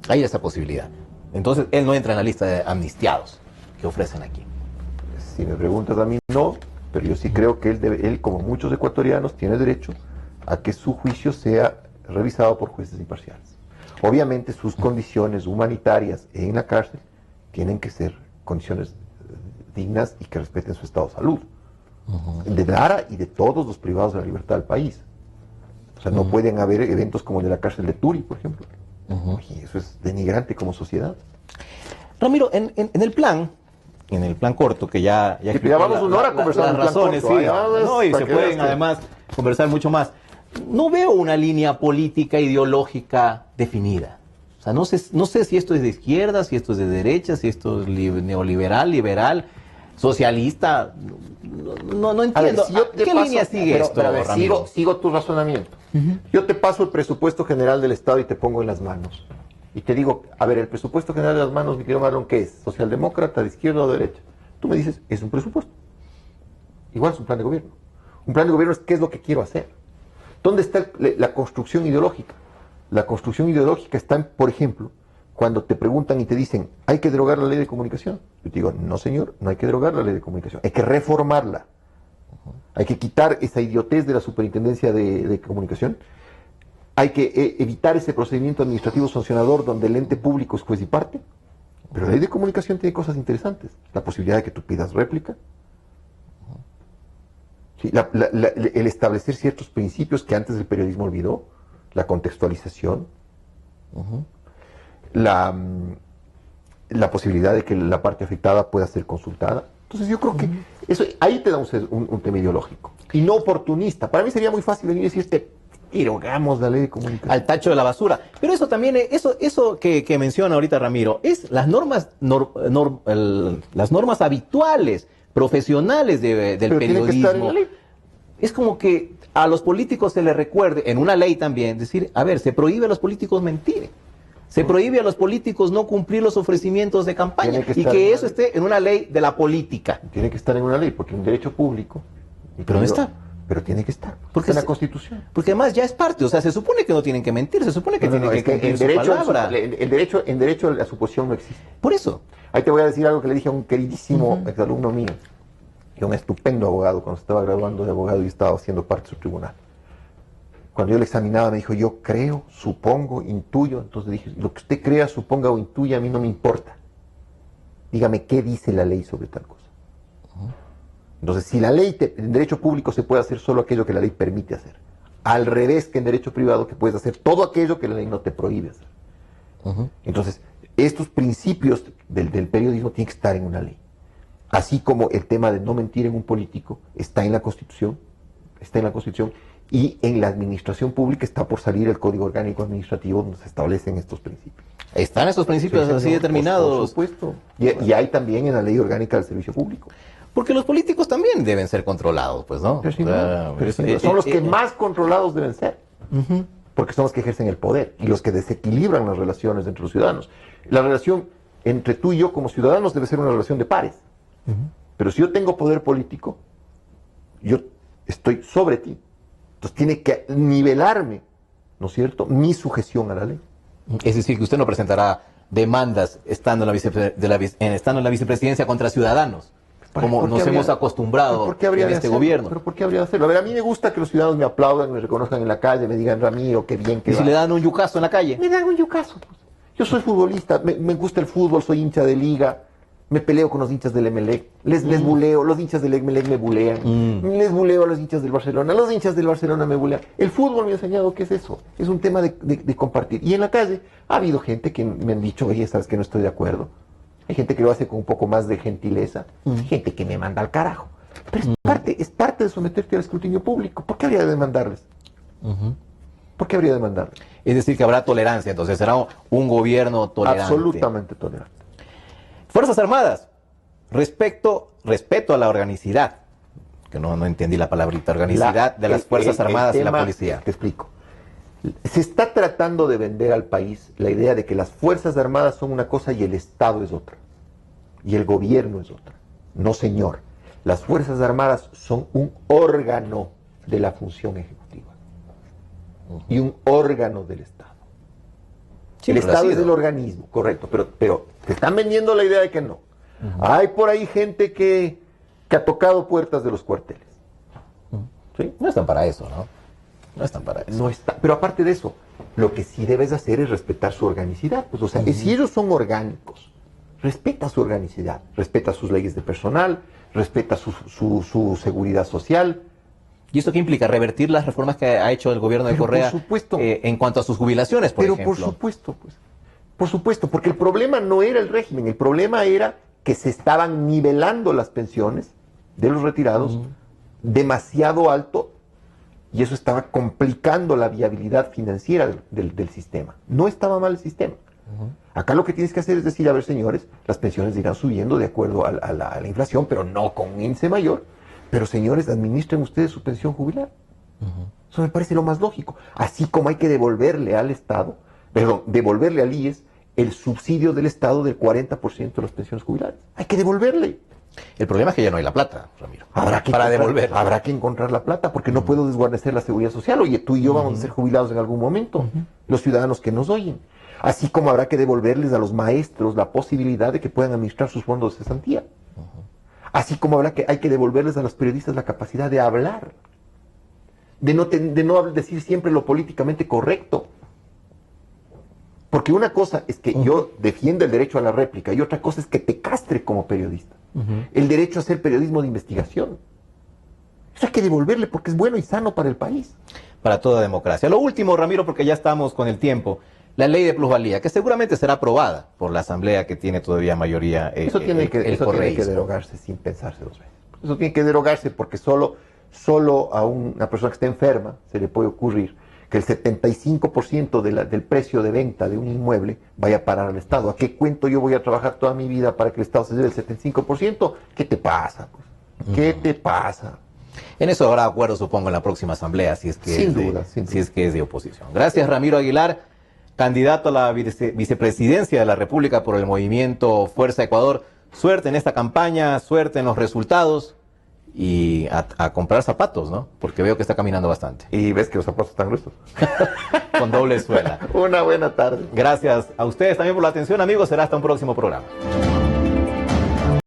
Hay esa posibilidad. Entonces, él no entra en la lista de amnistiados que ofrecen aquí. Si me preguntas a mí, no, pero yo sí creo que él, como muchos ecuatorianos, tiene derecho a que su juicio sea revisado por jueces imparciales. Obviamente, sus condiciones humanitarias en la cárcel tienen que ser condiciones dignas y que respeten su estado de salud. De Lara y de todos los privados de la libertad del país. O sea, no pueden haber eventos como el de la cárcel de Turi, por ejemplo. Y eso es denigrante como sociedad. Ramiro, en el plan corto, que ya vamos una hora conversando las razones, corto, sí, no, y se pueden además conversar mucho más. No veo una línea política, ideológica definida. O sea, no sé si esto es de izquierda, si esto es de derecha, si esto es neoliberal, liberal, socialista. No entiendo. Ver, si ¿Qué línea sigue esto, Ramiro? Sigo tu razonamiento. Yo te paso el presupuesto general del Estado y te pongo en las manos. Y te digo, a ver, el presupuesto general de las manos, mi querido Marlon, ¿qué es? ¿Socialdemócrata, de izquierda o de derecha? Tú me dices, es un presupuesto. Igual es un plan de gobierno. Un plan de gobierno es qué es lo que quiero hacer. ¿Dónde está la construcción ideológica? La construcción ideológica está, por ejemplo, cuando te preguntan y te dicen, ¿hay que derogar la ley de comunicación? Yo te digo, no señor, no hay que derogar la ley de comunicación, hay que reformarla. Hay que quitar esa idiotez de la superintendencia de comunicación. Hay que evitar ese procedimiento administrativo sancionador donde el ente público es juez y parte. Pero la ley de comunicación tiene cosas interesantes. La posibilidad de que tú pidas réplica. Sí, el establecer ciertos principios que antes el periodismo olvidó. La contextualización. La posibilidad de que la parte afectada pueda ser consultada. Entonces yo creo que eso ahí te da un tema ideológico. Y no oportunista. Para mí sería muy fácil venir y decirte, derogamos la ley de comunicación. Al tacho de la basura. Pero eso también, eso que menciona ahorita Ramiro, es las normas, las normas habituales, profesionales del Pero periodismo. tiene que estar en la ley. Es como que a los políticos se les recuerde, en una ley también, decir, a ver, se prohíbe a los políticos mentir. Se prohíbe a los políticos no cumplir los ofrecimientos de campaña y que eso esté en una ley de la política. Tiene que estar en una ley, porque un derecho público... Pero no está. Pero tiene que estar, porque está en la Constitución. Porque además ya es parte, o sea, se supone que no tienen que mentir, se supone que tienen que cumplir su palabra. En derecho la suposición no existe. Por eso. Ahí te voy a decir algo que le dije a un queridísimo exalumno mío, y un estupendo abogado, cuando estaba graduando de abogado y estaba haciendo parte de su tribunal. Cuando yo le examinaba me dijo, yo creo, supongo, intuyo. Entonces dije, lo que usted crea, suponga o intuya, a mí no me importa. Dígame qué dice la ley sobre tal cosa. Entonces, si la ley, en derecho público se puede hacer solo aquello que la ley permite hacer. Al revés que en derecho privado, que puedes hacer todo aquello que la ley no te prohíbe hacer. Entonces, estos principios del periodismo tienen que estar en una ley. Así como el tema de no mentir en un político está en la Constitución, y en la administración pública está por salir el Código Orgánico Administrativo donde se establecen estos principios. ¿Están esos principios así determinados? Por supuesto. Y hay también en la Ley Orgánica del Servicio Público. Porque los políticos también deben ser controlados, pues, ¿no? Pero son los que más controlados deben ser. Porque son los que ejercen el poder y los que desequilibran las relaciones entre los ciudadanos. La relación entre tú y yo como ciudadanos debe ser una relación de pares. Pero si yo tengo poder político, yo estoy sobre ti. Entonces tiene que nivelarme, ¿no es cierto?, mi sujeción a la ley. Es decir, que usted no presentará demandas estando en la vicepresidencia contra ciudadanos. como nos hemos acostumbrado en este gobierno. ¿Pero por qué habría de hacerlo? A ver, a mí me gusta que los ciudadanos me aplaudan, me reconozcan en la calle, me digan, Ramiro, qué bien que ¿Y si le dan un yucazo en la calle? Me dan un yucazo. Pues. Yo soy futbolista, me gusta el fútbol, soy hincha de liga, me peleo con los hinchas del Emelec, les buleo, los hinchas del Emelec me bulean, les buleo a los hinchas del Barcelona, los hinchas del Barcelona me bulean. El fútbol me ha enseñado que es eso, es un tema de compartir. Y en la calle ha habido gente que me han dicho, oye, sabes que no estoy de acuerdo. Hay gente que lo hace con un poco más de gentileza, gente que me manda al carajo. Pero es parte de someterte al escrutinio público. ¿Por qué habría de demandarles? ¿Por qué habría de demandarles? Es decir, que habrá tolerancia, entonces será un gobierno tolerante. Absolutamente tolerante. Fuerzas Armadas, respeto a la organicidad, que no entendí la palabrita, organicidad de las Fuerzas Armadas y la policía. Te explico. Se está tratando de vender al país la idea de que las Fuerzas Armadas son una cosa y el Estado es otra. Y el gobierno es otra. No, señor. Las Fuerzas Armadas son un órgano de la función ejecutiva. Y un órgano del Estado. Sí, el Estado es el organismo, correcto, pero te están vendiendo la idea de que no. Hay por ahí gente que ha tocado puertas de los cuarteles. ¿Sí? No están para eso, ¿no? No están para eso. No está, pero aparte de eso, lo que sí debes hacer es respetar su organicidad. Pues, o sea, si ellos son orgánicos, respeta su organicidad, respeta sus leyes de personal, respeta su seguridad social. ¿Y esto qué implica? ¿Revertir las reformas que ha hecho el gobierno de Correa por supuesto, en cuanto a sus jubilaciones, por ejemplo? Por supuesto, pues. Por supuesto, porque el problema no era el régimen, el problema era que se estaban nivelando las pensiones de los retirados demasiado alto y eso estaba complicando la viabilidad financiera del sistema. No estaba mal el sistema. Acá lo que tienes que hacer es decir, a ver, señores, las pensiones irán subiendo de acuerdo a la inflación, pero no con un índice mayor. Pero señores, administren ustedes su pensión jubilar. Eso me parece lo más lógico. Así como hay que devolverle al Estado, devolverle al IES el subsidio del Estado del 40% de las pensiones jubilares. Hay que devolverle. El problema es que ya no hay la plata, Ramiro. Para devolver. Habrá que encontrar la plata porque no puedo desguarnecer la seguridad social. Oye, tú y yo vamos a ser jubilados en algún momento. Los ciudadanos que nos oyen. Así como habrá que devolverles a los maestros la posibilidad de que puedan administrar sus fondos de cesantía. Así como hay que devolverles a los periodistas la capacidad de hablar, de no decir siempre lo políticamente correcto. Porque una cosa es que yo defienda el derecho a la réplica y otra cosa es que te castre como periodista. El derecho a hacer periodismo de investigación. Eso hay que devolverle porque es bueno y sano para el país. Para toda democracia. Lo último, Ramiro, porque ya estamos con el tiempo. La ley de plusvalía, que seguramente será aprobada por la Asamblea que tiene todavía mayoría eso tiene que derogarse sin pensarse dos veces. Eso tiene que derogarse porque solo a una persona que esté enferma se le puede ocurrir que el 75% del precio de venta de un inmueble vaya a parar al Estado. ¿A qué cuento yo voy a trabajar toda mi vida para que el Estado se lleve el 75%? ¿Qué te pasa? Pues? ¿Qué te pasa? En eso habrá acuerdo, supongo, en la próxima Asamblea, si es que es de oposición. Gracias, Ramiro Aguilar, candidato a la vicepresidencia de la República por el movimiento Fuerza Ecuador. Suerte en esta campaña, suerte en los resultados y a comprar zapatos, ¿no? Porque veo que está caminando bastante. Y ves que los zapatos están gruesos. Con doble suela. Una buena tarde. Gracias a ustedes también por la atención, amigos. Será hasta un próximo programa.